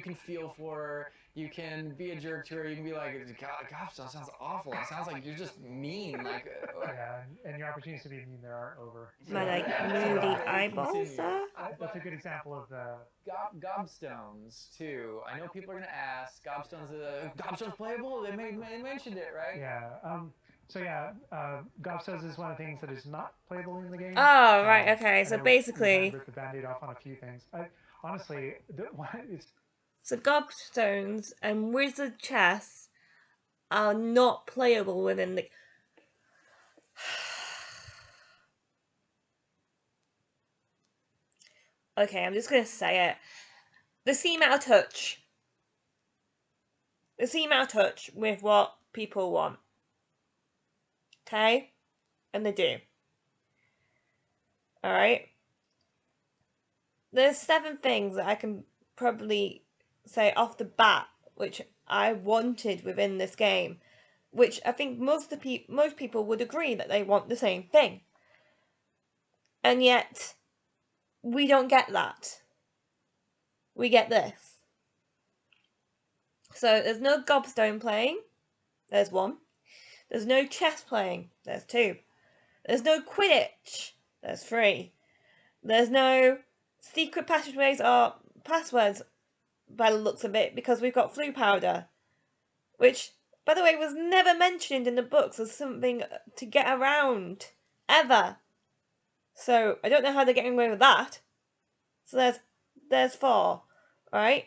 can feel for her, you can be a jerk to her, you can be like, gosh, that sounds awful. It sounds like you're just mean. Yeah, and your opportunities to be mean there aren't over. My moody eyeballs, Continue. sir. That's a good example of the Gobstones too. I know people are gonna ask, Gobstones playable? They mentioned it, right? yeah. Gobstones is one of the things that is not playable in the game. Oh, right, okay. So We basically, ripped the band-aid off on a few things. Honestly, it's so gobstones and wizard chess are not playable within the... Okay, I'm just going to say it. They seem out of touch. They seem out of touch with what people want. Okay? And they do. Alright? There's 7 things that I can probably say off the bat which I wanted within this game, which I think most people would agree that they want the same thing. And yet, we don't get that. We get this. So, there's no gobstone playing. There's 1. There's no chess playing. There's 2. There's no Quidditch. There's 3. There's no secret passageways or passwords by the looks of it, because we've got flu powder, which, by the way, was never mentioned in the books as something to get around, ever. So, I don't know how they're getting away with that. So there's 4, right?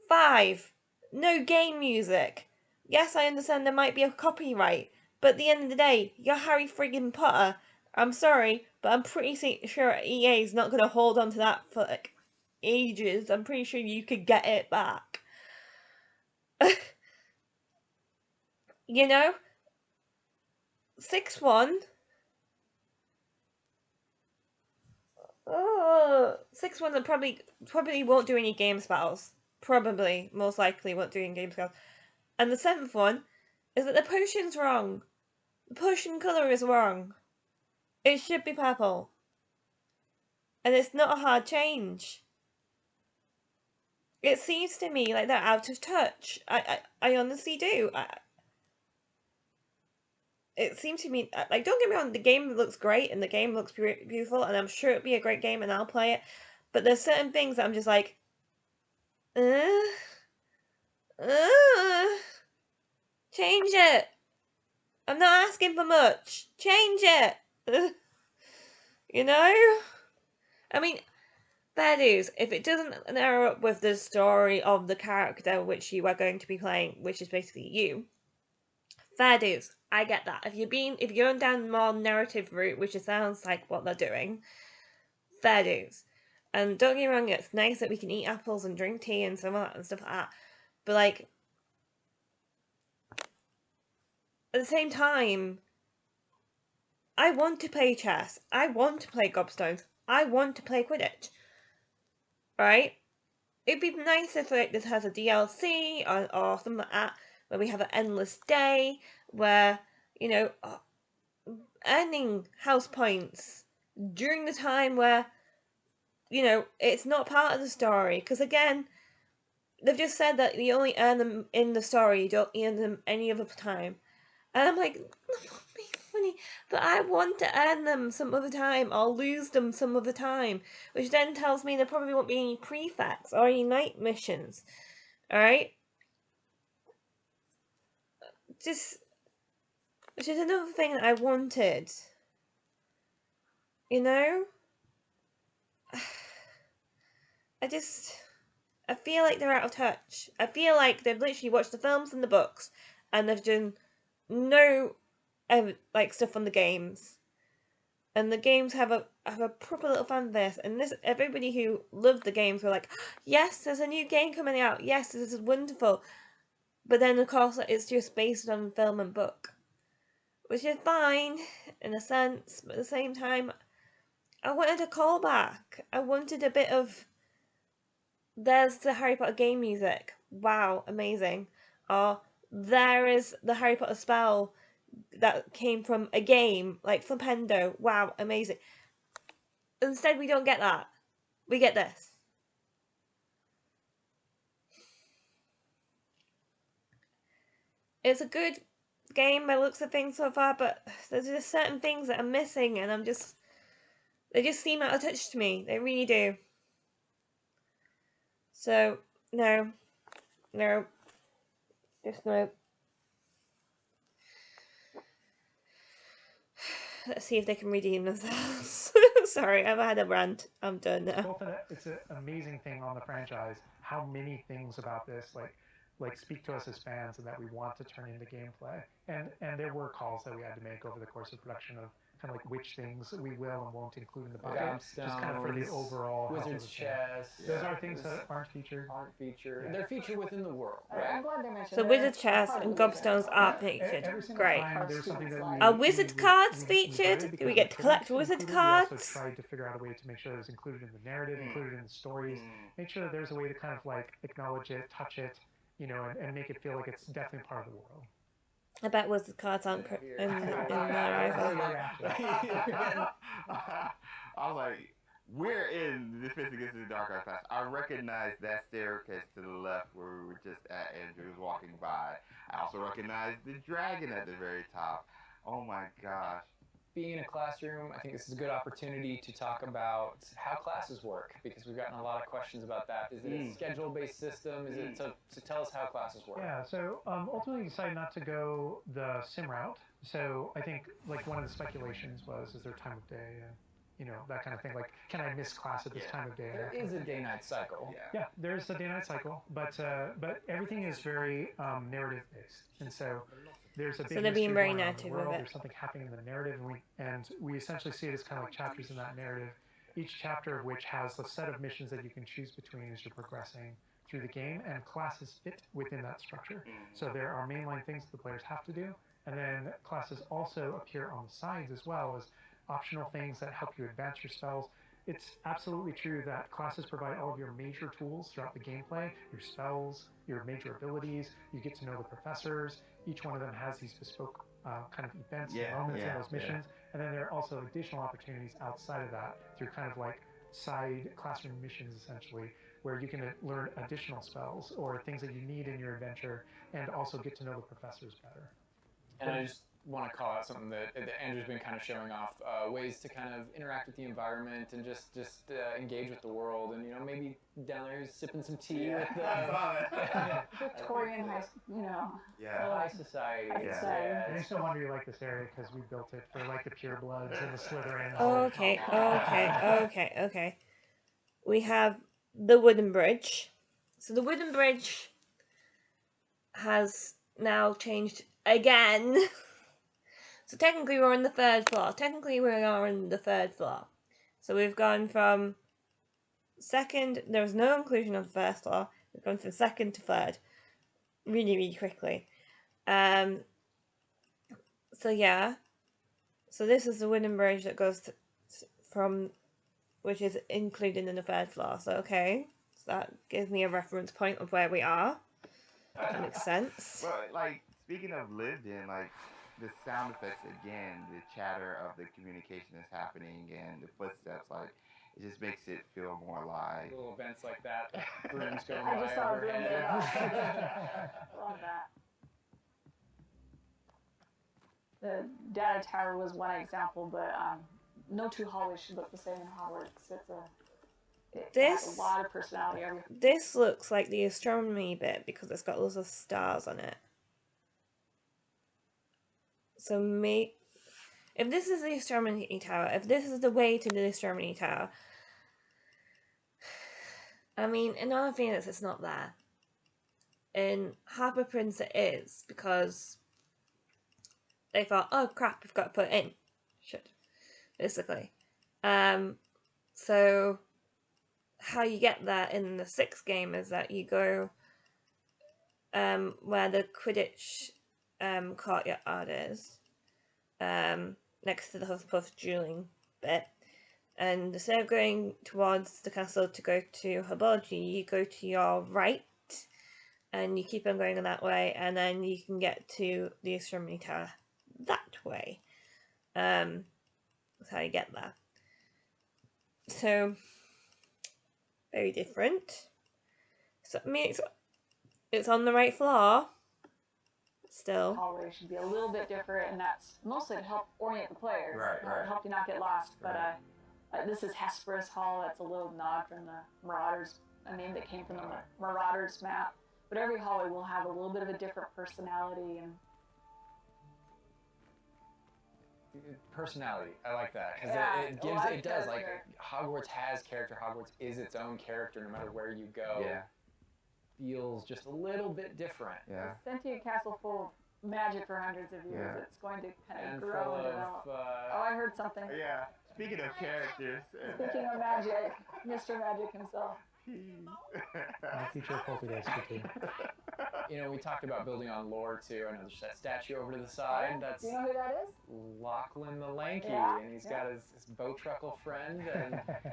5, no game music. Yes, I understand there might be a copyright, but at the end of the day, you're Harry friggin' Potter. I'm sorry, but I'm pretty sure EA's not going to hold on to that for like ages. I'm pretty sure you could get it back. You know? 6-1. 6-1 probably won't do any game spells. Probably, most likely won't do any game spells. And the 7th one is that the potion's wrong. The potion colour is wrong. It should be purple. And it's not a hard change. It seems to me like they're out of touch. I honestly do. It seems to me, like, don't get me wrong, the game looks great and the game looks beautiful and I'm sure it'll be a great game and I'll play it. But there's certain things that I'm just like, change it. I'm not asking for much. Change it. You know? I mean, fair dues, if it doesn't narrow up with the story of the character which you are going to be playing, which is basically you, fair dues, I get that. If you're going down the more narrative route, which it sounds like what they're doing, fair dues. And don't get me wrong, it's nice that we can eat apples and drink tea and some of that and stuff like that. But like, at the same time, I want to play chess. I want to play gobstones. I want to play Quidditch. Right? It'd be nice if like this has a DLC or something like that, where we have an endless day, where, you know, earning house points during the time where, you know, it's not part of the story. Because again, they've just said that you only earn them in the story, you don't earn them any other time. And I'm like, funny, but I want to earn them some other time or lose them some other time, which then tells me there probably won't be any prefects or any night missions. Alright? Just, which is another thing that I wanted. You know? I feel like they're out of touch. I feel like they've literally watched the films and the books and they've done no like stuff on the games, and the games have a proper little fan base. And this, everybody who loved the games were like, yes, there's a new game coming out. Yes, this is wonderful. But then of course it's just based on film and book, which is fine in a sense. But at the same time, I wanted a callback. I wanted a bit of, there's the Harry Potter game music. Wow, amazing. Or there is the Harry Potter spell that came from a game, like Flipendo. Wow, amazing. Instead, we don't get that. We get this. It's a good game by looks of things so far, but there's just certain things that I'm missing, and they just seem out of touch to me. They really do. So, no. Just no. Let's see if they can redeem themselves. Sorry, I've had a rant. I'm done now. It's an amazing thing on the franchise how many things about this like speak to us as fans and that we want to turn into gameplay. And there were calls that we had to make over the course of production of kind of like which things we will and won't include in the bucket, just kind of for the overall Wizard's chess. Those are things that aren't featured. Yeah. They're featured within the world, right? I'm glad they mentioned So that. Wizard's chess and Gobstones are featured. Every single Great. time there's something that Are wizard cards featured? did Do we get to collect wizard We also cards? tried to figure out a way to make sure it was included in the narrative, included in the stories, make sure that there's a way to kind of like acknowledge it, touch it, you know, and make it feel like it's definitely part of the world. I bet wizard cards aren't in there either. I was like, we're in the Fist Against the Dark Arts class. I recognize that staircase to the left where we were just at. Andrew was walking by. I also recognize the dragon at the very top. Oh my gosh. Being in a classroom, I think this is a good opportunity to talk about how classes work, because we've gotten a lot of questions about that. Is it a schedule-based system? Is it so tell us how classes work. Yeah, so ultimately we decided not to go the sim route. So I think like one of the speculations was, is there time of day? You know, that kind of thing. Like, can I miss class at this time of day? There is a day-night cycle. Yeah, there's a day-night cycle, but everything is very narrative-based, and so there's a big they're being very mystery going on in the narrative with world. it. There's something happening in the narrative, and we essentially see it as kind of like chapters in that narrative. Each chapter of which has a set of missions that you can choose between as you're progressing through the game, and classes fit within that structure. So there are mainline things that the players have to do, and then classes also appear on the sides as well as optional things that help you advance your spells. It's absolutely true that classes provide all of your major tools throughout the gameplay, your spells, your major abilities. You get to know the professors. Each one of them has these bespoke kind of events and moments in those missions. And then there are also additional opportunities outside of that through kind of like side classroom missions, essentially, where you can learn additional spells or things that you need in your adventure and also get to know the professors better. And I just want to call out something that Andrew's been kind of showing off, ways to kind of interact with the environment and just engage with the world, and maybe down there he's sipping some tea with the Victorian high, high society. Yeah. And I still wonder you like this area because we built it for like the purebloods and the Slytherins. Okay. We have the wooden bridge. So the wooden bridge has now changed again. So technically we're on the third floor. So we've gone from second, there was no inclusion of the first floor, we've gone from second to third really, really quickly. So yeah, so this is the wooden bridge that goes from, which is included in the third floor. So okay, so that gives me a reference point of where we are. That makes sense. Well, like speaking of lived in, like the sound effects again, the chatter of the communication that's happening and the footsteps, like it just makes it feel more alive. Little events like that, brooms going I by just saw a broom overhead. go by. Love that. The data tower was one example, but no two hallways should look the same in Hogwarts. It has a lot of personality. This looks like the astronomy bit because it's got lots of stars on it. So if this is the astronomy tower, if this is the way to the astronomy tower, I mean, in other things it's not there. In Harper Prince it is, because they thought, oh crap, we've got to put it in. Shit. Basically. So how you get there in the 6th game is that you go where the Quidditch courtyard is, next to the Hufflepuff dueling bit, and instead of going towards the castle to go to Herbology, you go to your right and you keep on going that way, and then you can get to the astronomy tower that way. That's how you get there. So very different. So I mean, it's on the right floor still. Hallway should be a little bit different, and that's mostly to help orient the player. Right. Help you not get lost. But this is Hesperus Hall. That's a little nod from the Marauders. A name that came from the Marauders map. But every hallway will have a little bit of a different personality and personality. I like that because yeah, it does like Hogwarts has character. Hogwarts is its own character no matter where you go. Yeah. Feels just a little bit different. Yeah. It's a sentient castle full of magic for hundreds of years. Yeah. It's going to kind And of grow full and of, develop. Oh, I heard something. Yeah. Speaking of characters. Speaking of magic, Mr. Magic himself. My future poltergeist too. You know, we talked about building on lore too. I know there's that statue over to the side. That's Do you know who that is? Lachlan the Lanky, Yeah, and he's got his Bowtruckle friend.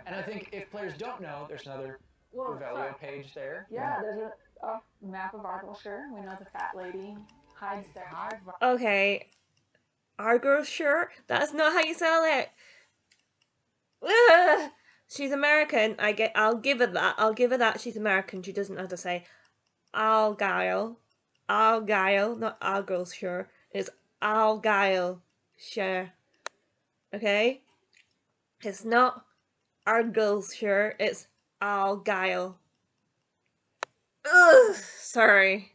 And I think if players don't know, there's another Revelio page there. Yeah, there's a map of Argyleshire. We know the fat lady hides there. Okay, Argyleshire? That's not how you spell it. Ugh! She's American. I'll give her that. I'll give her that. She's American. She doesn't know how to say Argyle. Argyle, not Argyleshire. It's Argyleshire. Okay? It's not Argyleshire. It's Argyle. Ugh! Sorry.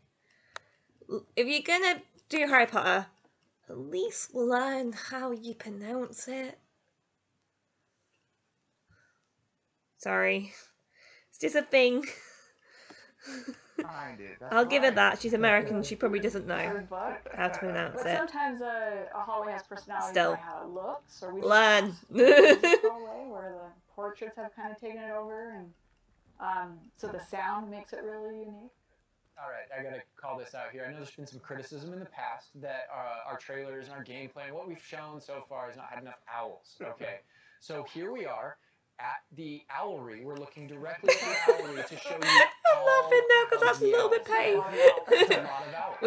If you're gonna do Harry Potter, at least learn how you pronounce it. Sorry. It's just a thing. Find it. That's I'll give her right. that. She's American. She probably doesn't know Third book. how to pronounce But it. sometimes a hallway has personality Still. by how it looks, or we Learn. just hallway where the portraits have kind of taken it over, and so the sound makes it really unique. All right, I gotta call this out here. I know there's been some criticism in the past that our trailers and our gameplay and what we've shown so far has not had enough owls. Okay, so here we are at the owlery. We're looking directly at the owlery to show you I'm laughing now because that's a little bit There's pain. a lot of owls.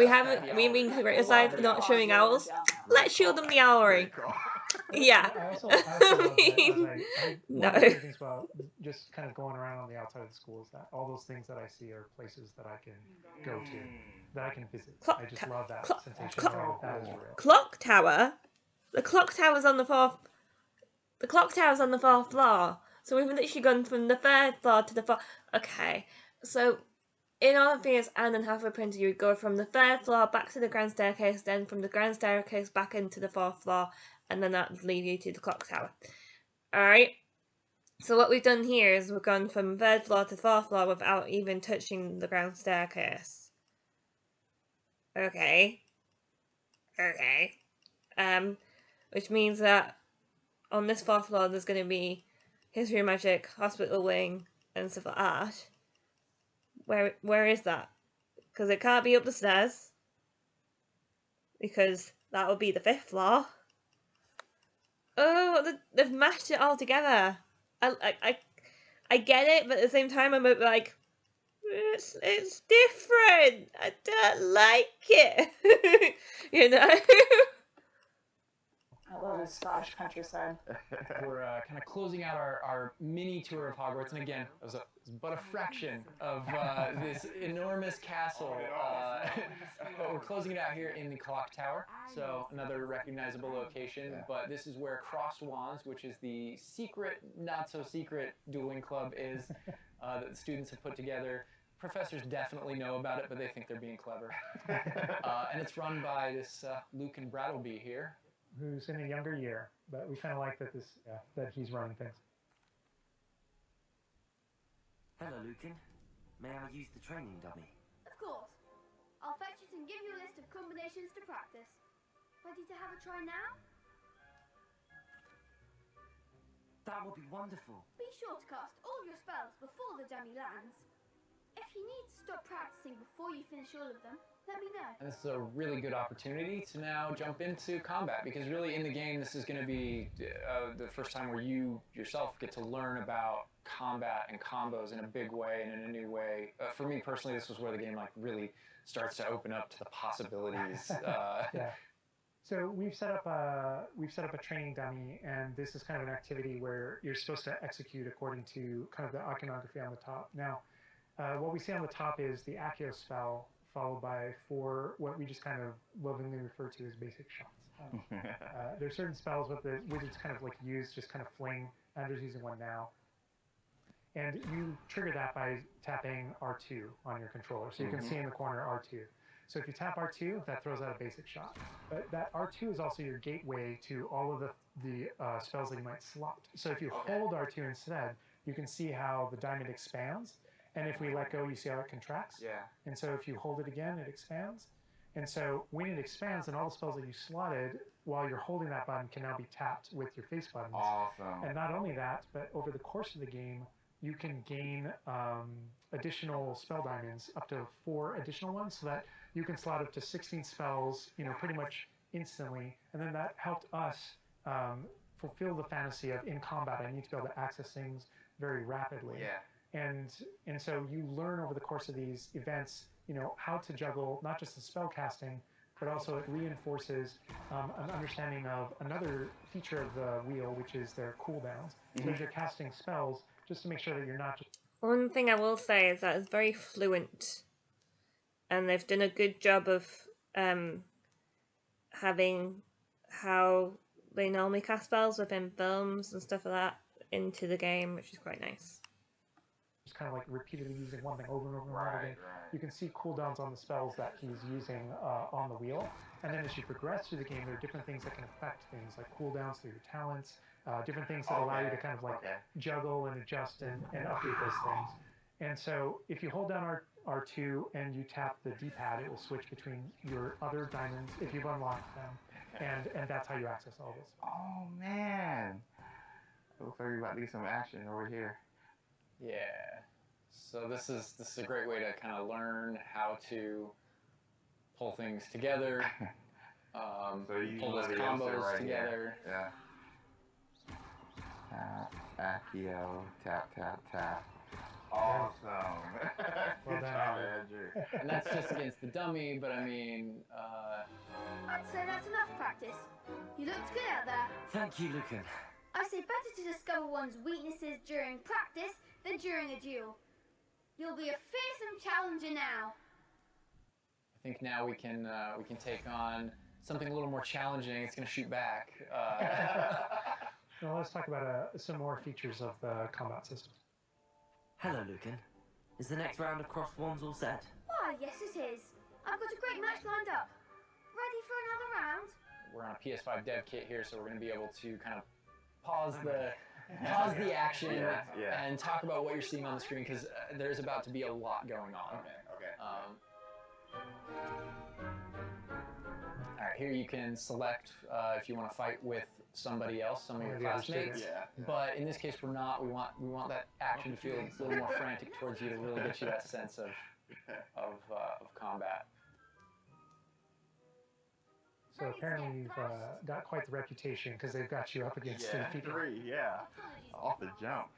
We've been criticized for not showing owls. Let's show them the owlery. Yeah. I also love that No. one of the things about just kind of going around on the outside of the school is that all those things that I see are places that I can go to, that I can visit. I just love that sensation knowing that is real. Clock tower. The clock tower's on the fourth. The clock tower's on the 4th floor. So we've literally gone from the 3rd floor to the 4th. Okay. So in all fairness, and in Half a Printer, you would go from the 3rd floor back to the grand staircase, then from the grand staircase back into the 4th floor, and then that would lead you to the clock tower. Alright? So what we've done here is we've gone from 3rd floor to 4th floor without even touching the grand staircase. Okay. Which means that on this 4th floor there's going to be History of Magic, Hospital Wing, and stuff like that. Where is that? Because it can't be up the stairs. Because that would be the 5th floor. Oh, they've mashed it all together. I get it, but at the same time, I'm like, it's different. I don't like it. You know? I love the Scottish countryside. We're kind of closing out our mini tour of Hogwarts, and again, it was but a fraction of this enormous castle. But we're closing it out here in the Clock Tower, so another recognizable location. But this is where Crossed Wands, which is the secret, not so secret dueling club, is that the students have put together. Professors definitely know about it, but they think they're being clever. And it's run by this Lucan Brattleby here, who's in a younger year, but we kind of like that that he's running things. Hello, Lucan. May I use the training dummy? Of course. I'll fetch it and give you a list of combinations to practice. Ready to have a try now? That would be wonderful. Be sure to cast all your spells before the dummy lands. If you need to stop practicing before you finish all of them, let me know. and this is a really good opportunity to now jump into combat, because really in the game this is going to be the first time where you yourself get to learn about combat and combos in a big way and in a new way. For me personally, this was where the game like really starts to open up to the possibilities. Yeah. So we've set up a training dummy, and this is kind of an activity where you're supposed to execute according to kind of the iconography on the top. Now, what we see on the top is the Accio spell, followed by 4 what we just kind of lovingly refer to as basic shots. There's certain spells with the wizards kind of like use, just kind of fling. Andrew's using one now. And you trigger that by tapping R2 on your controller. So you can see in the corner R2. So if you tap R2, that throws out a basic shot. But that R2 is also your gateway to all of the spells that you might slot. So if you hold R2 instead, you can see how the diamond expands. And if we let go, you see how it contracts. Yeah. And so if you hold it again, it expands. And so when it expands, then all the spells that you slotted while you're holding that button can now be tapped with your face buttons. Awesome. And not only that, but over the course of the game, you can gain additional spell diamonds, up to 4 additional ones, so that you can slot up to 16 spells, pretty much instantly. And then that helped us fulfill the fantasy of in combat, I need to be able to access things very rapidly. Yeah. And so you learn over the course of these events, how to juggle not just the spell casting, but also it reinforces an understanding of another feature of the wheel, which is their cooldowns. So as you're casting spells, just to make sure that you're not just... One thing I will say is that it's very fluent, and they've done a good job of having how they normally cast spells within films and stuff like that into the game, which is quite nice. Just kind of like repeatedly using one thing over and over and over again. You can see cooldowns on the spells that he's using on the wheel. And then as you progress through the game, there are different things that can affect things, like cooldowns through your talents, different things that allow you to kind of like juggle and adjust and update those things. And so if you hold down R2 and you tap the D-pad, it will switch between your other diamonds if you've unlocked them. And that's how you access all this. Oh, man. It looks like we're about to get some action over here. Yeah. So this is a great way to kind of learn how to pull things together, So you pull those literally combos right together. Here. Yeah. Accio, tap, tap, tap. Awesome. Good job, Andrew. And that's just against the dummy, but I mean, I'd say that's enough practice. You looked good out there. Thank you, Lucan. I say better to discover one's weaknesses during practice than during a duel. You'll be a fearsome challenger now. I think now we can take on something a little more challenging. It's going to shoot back. Now let's talk about some more features of the combat system. Hello, Lucan. Is the next round of Crossed Wands all set? Why, yes it is. I've got a great match lined up. Ready for another round? We're on a PS5 dev kit here, so we're going to be able to kind of pause the action and talk about what you're seeing on the screen, because there's about to be a lot going on. Okay. All right, here you can select if you want to fight with somebody else, some of your the other classmates. students. Yeah. But in this case, we're not. We want that action to feel a little more frantic towards you to really get you that sense of combat. So apparently you've got quite the reputation because they've got you up against three people. Three, yeah. Off the jump.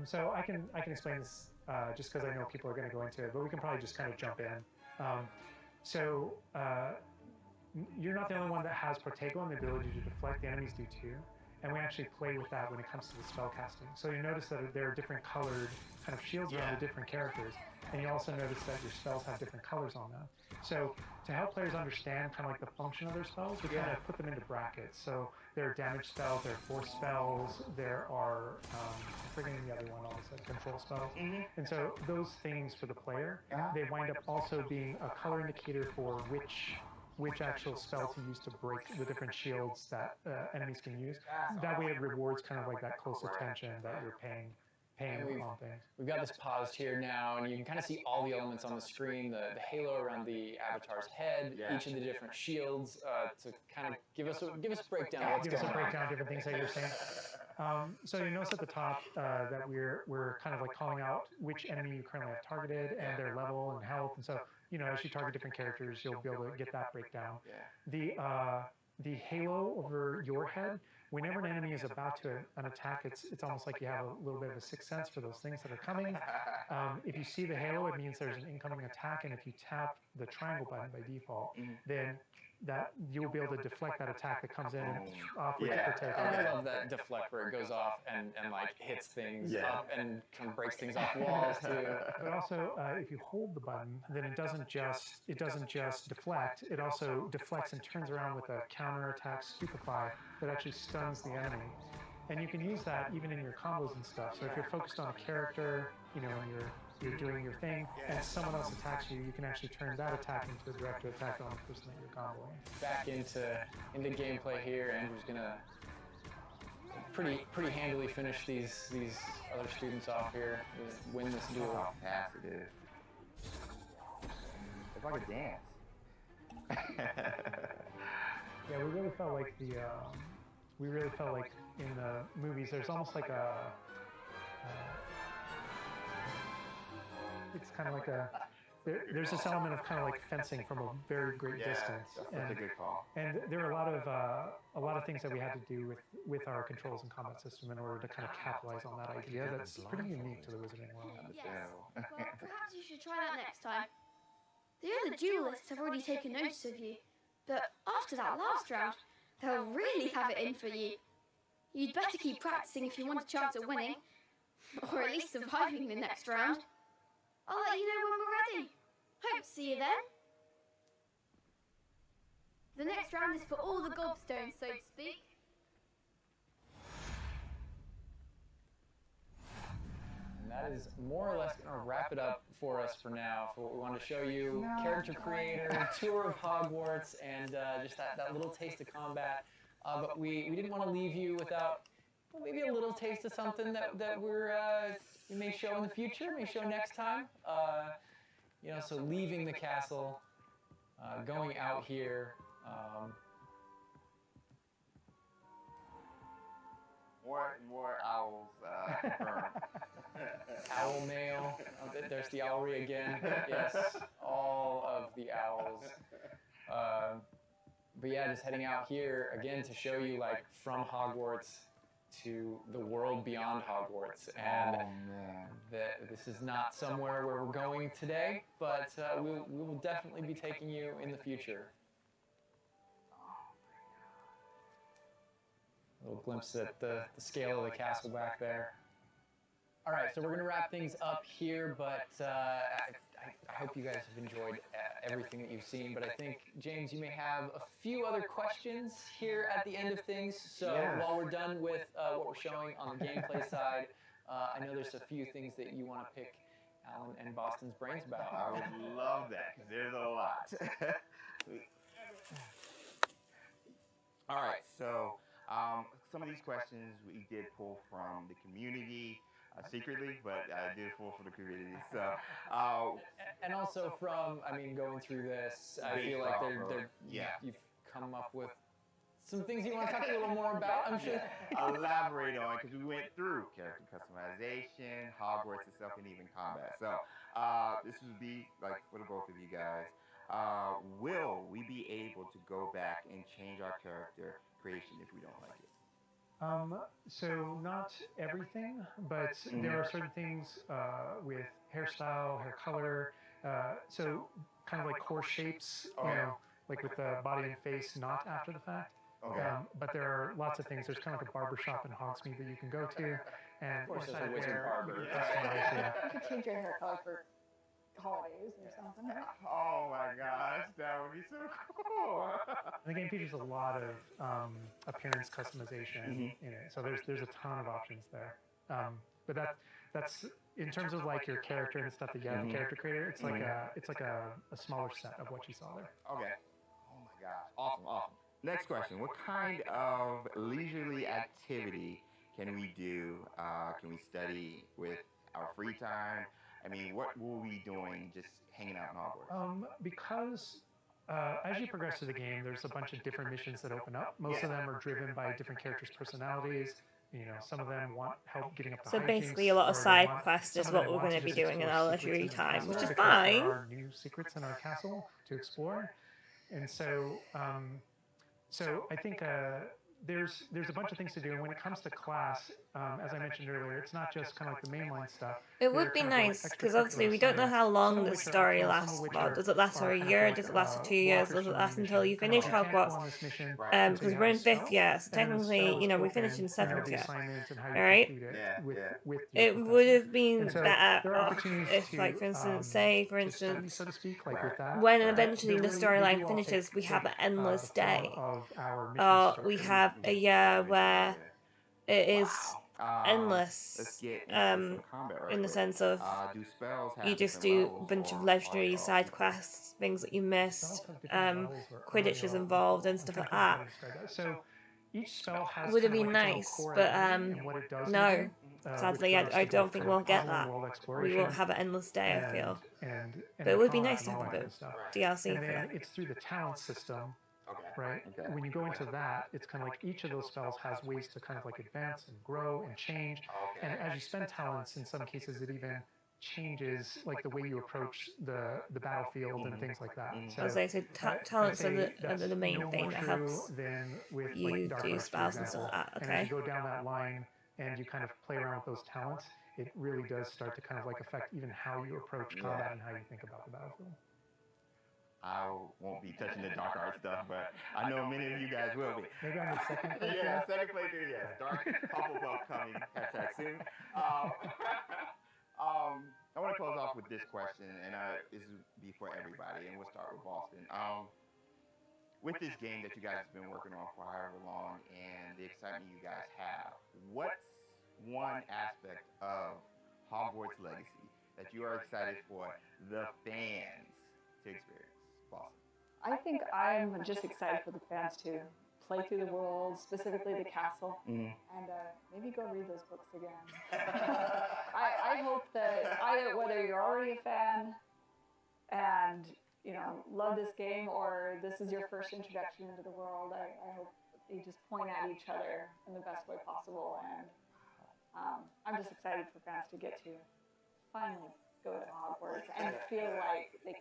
So I can explain this just because I know people are going to go into it, but we can probably just kind of jump in. So you're not the only one that has Protego and the ability to deflect. The enemies do too. And we actually play with that when it comes to the spell casting. So you notice that there are different colored kind of shields around the different characters. And you also notice that your spells have different colors on them. So to help players understand kind of like the function of their spells, we kind of put them into brackets. So there are damage spells, there are force spells, there are, I'm forgetting the other one also, control spells. And so those things for the player, they wind up also being a color indicator for which actual spell to use to break the different shields that enemies can use. That way it rewards kind of like that close attention that you're paying on things. We've got this paused here now, and you can kind of see all the elements on the screen, the halo around the avatar's head, each of the different shields, to kind of give us a breakdown of what's Give us going a on. breakdown of different things that you're saying. So you notice at the top that we're kind of like calling out which enemy you currently have targeted and their level and health. And so, you know, as you target different characters, you'll be able to get that breakdown. The halo over your head, whenever an enemy is about to an attack, it's almost like you have a little bit of a sixth sense for those things that are coming. If you see the halo, it means there's an incoming attack, and if you tap the triangle button by default, then that you'll be able to deflect that attack that comes in and off with the Protego. I love that deflect where it goes off and like hits things up and kind of breaks things off walls too. But also, if you hold the button, then it doesn't just deflect. It also deflects and turns around with a counterattack stupefy that actually stuns the enemy. And you can use that even in your combos and stuff. So if you're focused on a character, you know, and you're doing your thing, and someone else attacks you, you can actually turn that attack into a direct attack on the person that you're comboing. Back into gameplay here. Andrew's gonna pretty handily finish these other students off here, win this duel. How fast it is. It's like a dance. Yeah, we really felt like in the movies, there's almost like it's kind of like there's this element of kind of like fencing from a very great distance. That's a good call. And there are a lot of things that we had to do with our controls and combat system in order to kind of capitalize on that idea that's pretty unique to the Wizarding world. Yes. Well, perhaps you should try that next time. The other duelists have already taken notice of you, but after that last round, they'll really have it in for you. You'd better keep practicing if you want a chance at winning, or at least surviving the next round. I'll let you know when we're ready. Hope to see you then. The next round is for all the gobstones, so to speak. And that is more or less going to wrap it up for us for now, for what we wanted to show you. Character creator, tour of Hogwarts, and just that little taste of combat. But we didn't want to leave you without maybe a little taste of something that we may show in the future, may show next time. You know, so leaving the castle, going out here. More owls confirmed. Owl mail. There's the owlry again. Yes, all of the owls. But yeah, just heading out here again to show you like from Hogwarts to the world beyond Hogwarts. And this is not somewhere where we're going today, but we will definitely be taking you in the future. A little glimpse at the scale of the castle back there. All right, so we're going to wrap things up here, but I hope you guys have enjoyed everything that you've seen. But I think, James, you may have a few other questions here at the end of things. So while we're done with what we're showing on the gameplay side, I know there's a few things that you want to pick Alan and Boston's brains about. I would love that, because there's a lot. All right, so some of these questions we did pull from the community. secretly, but I do it for the community. So, And also from, I mean, going through this, I feel like you've come up with some things you want to talk a little more about. I'm sure. Elaborate on, because we went through character customization, Hogwarts itself, and even combat. So this would be like for the both of you guys. Will we be able to go back and change our character creation if we don't like it? So not everything, but there are certain things with hairstyle, hair color, so kind of like core shapes, like with the body and face, not after the fact. Okay. But there are lots of things. There's kind of like a barber shop in Hogsmeade that you can go to, and Of course, inside there's a wizard there, barber. you can customize, yeah. You could change your hair color for holidays or something. Oh my gosh, that would be so cool. The game features a lot of appearance customization in it, so there's a ton of options there. But that's in terms of like your character and stuff that you have the character creator. It's like a smaller set of what you saw there. Okay. Oh my gosh. Awesome, awesome. Next question. What kind of leisurely activity can we do? Can we study with our free time? I mean, what will we be doing just hanging out in Hogwarts? Because as you progress through the game, there's a bunch of different missions that open up. Most of them are driven by different characters' personalities. Some of them want help getting up the So hijinks, basically, a lot of or they side want- quests some is of what them we're want going to to be just doing in explore our secrets leisure in the time, castle which is because fine. there are new secrets in our castle to explore, and so I think there's a bunch of things to do. And when it comes to class, as I mentioned earlier, it's not just kind of like the mainline stuff. It There would are be kind of like nice, because obviously extracurricular we don't know assignments, how some long of the which are story optional, some of lasts which for. are Does it last for a kind of year? like Does it last for 2 years? blocker Does it story last until missions. you Kind of finish like you can't go Hogwarts? on this mission Right. Because until you we're have in a 5th spell, year, so and then the technically, spell is we open, finished in and there 7th will be year. assignments and how you Alright? complete it Yeah, with yeah. with your It would professor. have been And so better there are opportunities if, like, to for instance, say, for to study, instance, so to speak, like with that. when Right. eventually the They storyline do all finishes, we have an take endless the form day. of our mission Or we story. have a year where it is Wow. endless, Let's get into some combat right in the quick. sense of Do spells have you just different do levels, a bunch of or are legendary they all side equal? quests, things that you missed, Spells have different levels or are Quidditch they is all involved, equal? and I'm stuff trying like to think of how that. to describe that. So each spell has Would have kind of been like its own nice, core but ability and what it does in the no. game, which Sadly, goes I to don't both think kind of we'll get puzzle and that. world We exploration won't have an endless day, I feel. and But it would be combat nice and if all we that kind would. of stuff. DLC And for then that. it's through the talent system, Okay. right? Okay. When you go into that, it's kind of like each of those spells has ways to kind of like advance and grow and change. Okay. And as you spend talents, in some cases, it even changes like the way you approach the battlefield and things like that. I was So, like, so I'd talents say are the that's main no thing more that true helps than with you like dark do arts, for spells and stuff example. like that. And as Okay. you go down that line and you kind of play around with those talents, it really does start to kind of like affect even how you approach combat and how you think about the battlefield. I won't be touching the dark art stuff, but I know many of you guys will be. Maybe on your second playthrough? Yeah, second playthrough, yes. Dark Hufflepuff coming, hashtag soon. I want to close off with this question, and this will be for everybody, and we'll start with Boston. With this game that you guys have been working on for however long, and the excitement you guys have, what's one aspect of Hogwarts Legacy that you are excited for the fans to experience? Boston. I think I'm just excited for the fans to play through the world, specifically the castle, and maybe go read those books again. I hope that whether you're already a fan and love this game, or this is your first introduction into the world, I hope you just point at each other in the best way possible. And I'm just excited for fans to get to finally go to Hogwarts and feel like they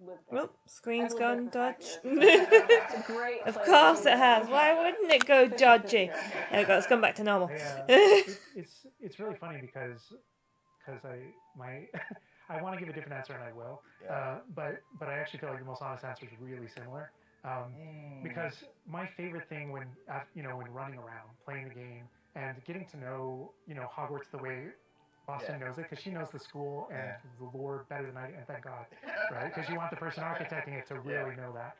live there. Oh, screen's I've gone lived there dodge. for 5 years. It's a great Of place course to it has. live. Why wouldn't it go Official dodgy? fifth year. There we go. It's gone back to normal. It's really funny because I want to give a different answer and I will, but I actually feel like the most honest answer is really similar. Because my favorite thing when running around, playing the game, and getting to know Hogwarts the way Boston knows it, because she knows the school and the lore better than I do, and thank God, right? Because you want the person architecting it to really know that.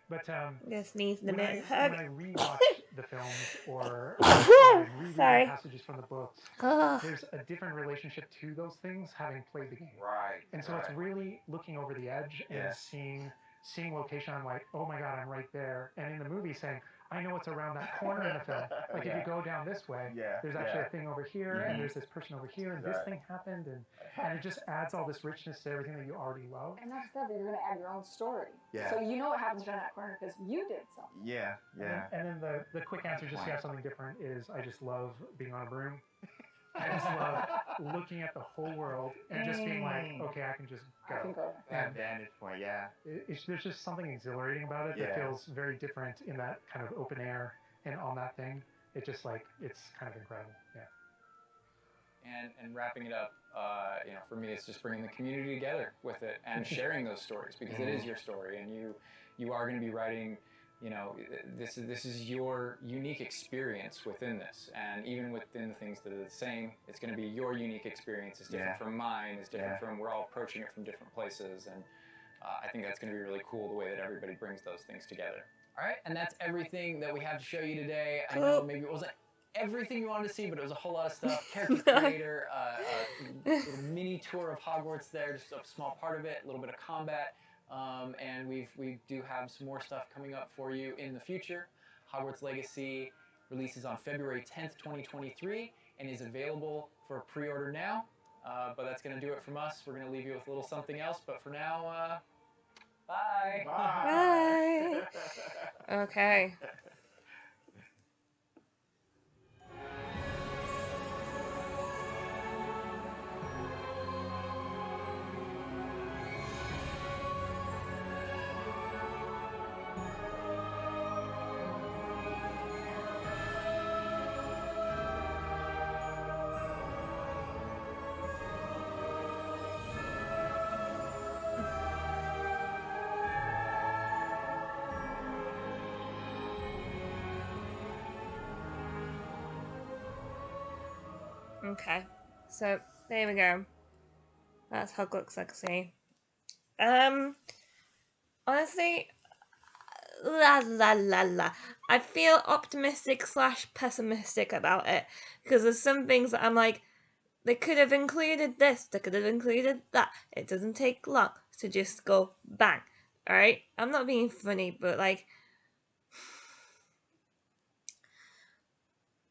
But Just needs the when I minute hug. rewatch the films or reread Sorry. passages from the books, Oh. there's a different relationship to those things having played the game. Right. And so it's really looking over the edge and seeing seeing location, I'm like, oh my god, I'm right there. And in the movie, saying, I know what's around that corner in the film. Like if you go down this way, there's actually a thing over here, and there's this person over here, and this thing happened, and it just adds all this richness to everything that you already love. And not just that, but you're going to add your own story. Yeah. So you know what happens around that corner because you did something. Yeah, yeah. And then the quick answer, just to have something different, is I just love being on a broom. I just love looking at the whole world and just being like, okay, I can just go. That vantage point, yeah. There's just something exhilarating about it that feels very different in that kind of open air and on that thing. It just like, it's kind of incredible, yeah. And wrapping it up, you know, for me, it's just bringing the community together with it and sharing those stories, because it is your story, and you are going to be writing. You know, this is your unique experience within this, and even within the things that are the same, it's going to be your unique experience. It's different from mine. It's different from. We're all approaching it from different places, and I think that's going to be really cool the way that everybody brings those things together. All right, and that's everything that we have to show you today. I know maybe it wasn't everything you wanted to see, but it was a whole lot of stuff. Character creator, little mini tour of Hogwarts there, just a small part of it, a little bit of combat. And we do have some more stuff coming up for you in the future. Hogwarts Legacy releases on February 10th, 2023, and is available for pre-order now. But that's going to do it from us. We're going to leave you with a little something else. But for now, bye. Bye. Okay. Okay, so there we go. That's Hogwarts Legacy. Honestly, I feel optimistic / pessimistic about it, because there's some things that I'm like, they could have included this, they could have included that. It doesn't take long to just go bang. Alright? I'm not being funny, but like,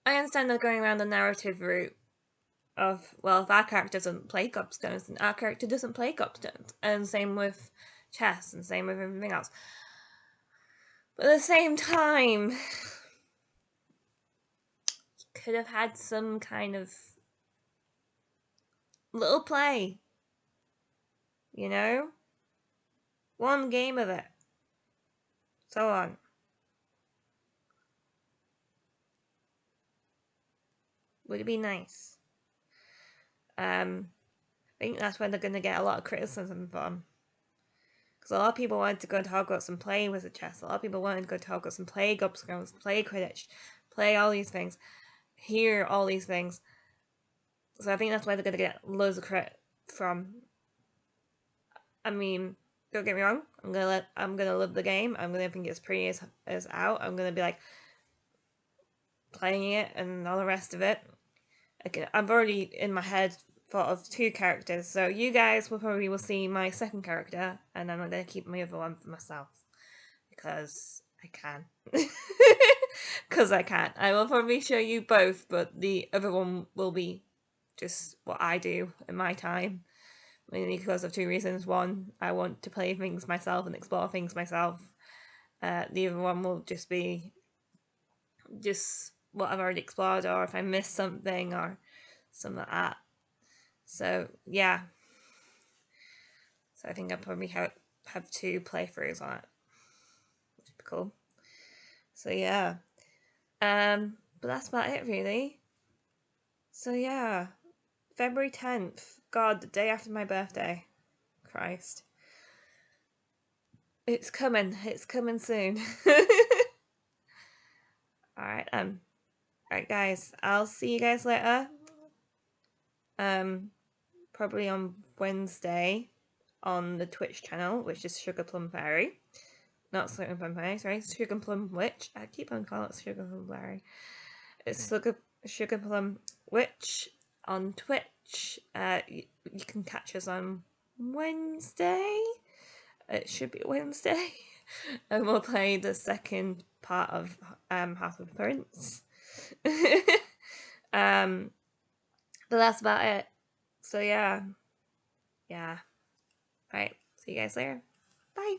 I understand they're going around the narrative route of, well, if our character doesn't play Gobstones, then our character doesn't play Gobstones. And same with chess, and same with everything else. But at the same time, you could have had some kind of little play. You know? One game of it. So on. Would it be nice? I think that's where they're going to get a lot of criticism from. Because a lot of people wanted to go to Hogwarts and play with the chess. A lot of people wanted to go to Hogwarts and play Gobstones, play Quidditch, play all these things, hear all these things. So I think that's where they're going to get loads of credit from. I mean, don't get me wrong. I'm gonna love the game. I'm gonna think it's pretty as out. I'm gonna be like playing it and all the rest of it. I've already in my head thought of 2 characters, so you guys will see my second character, and I'm gonna keep my other one for myself because I can. Because I can. I will probably show you both, but the other one will be just what I do in my time. Mainly because of 2 reasons. One, I want to play things myself and explore things myself. The other one will just be just what I've already explored, or if I miss something or something like that. So yeah. So I think I'll probably have 2 playthroughs on it, which would be cool. So yeah. But that's about it really. So yeah. February 10th. God, the day after my birthday. Christ. It's coming soon. Alright, alright guys, I'll see you guys later. Probably on Wednesday on the Twitch channel, which is Sugar Plum Fairy. Not Sugar Plum Fairy, sorry, Sugar Plum Witch. I keep on calling it Sugar Plum Fairy. It's Sugar Plum Witch on Twitch. You can catch us on Wednesday. it should be Wednesday, and we'll play the second part of House of the Prince. But that's about it. So yeah. Alright, see you guys later. Bye.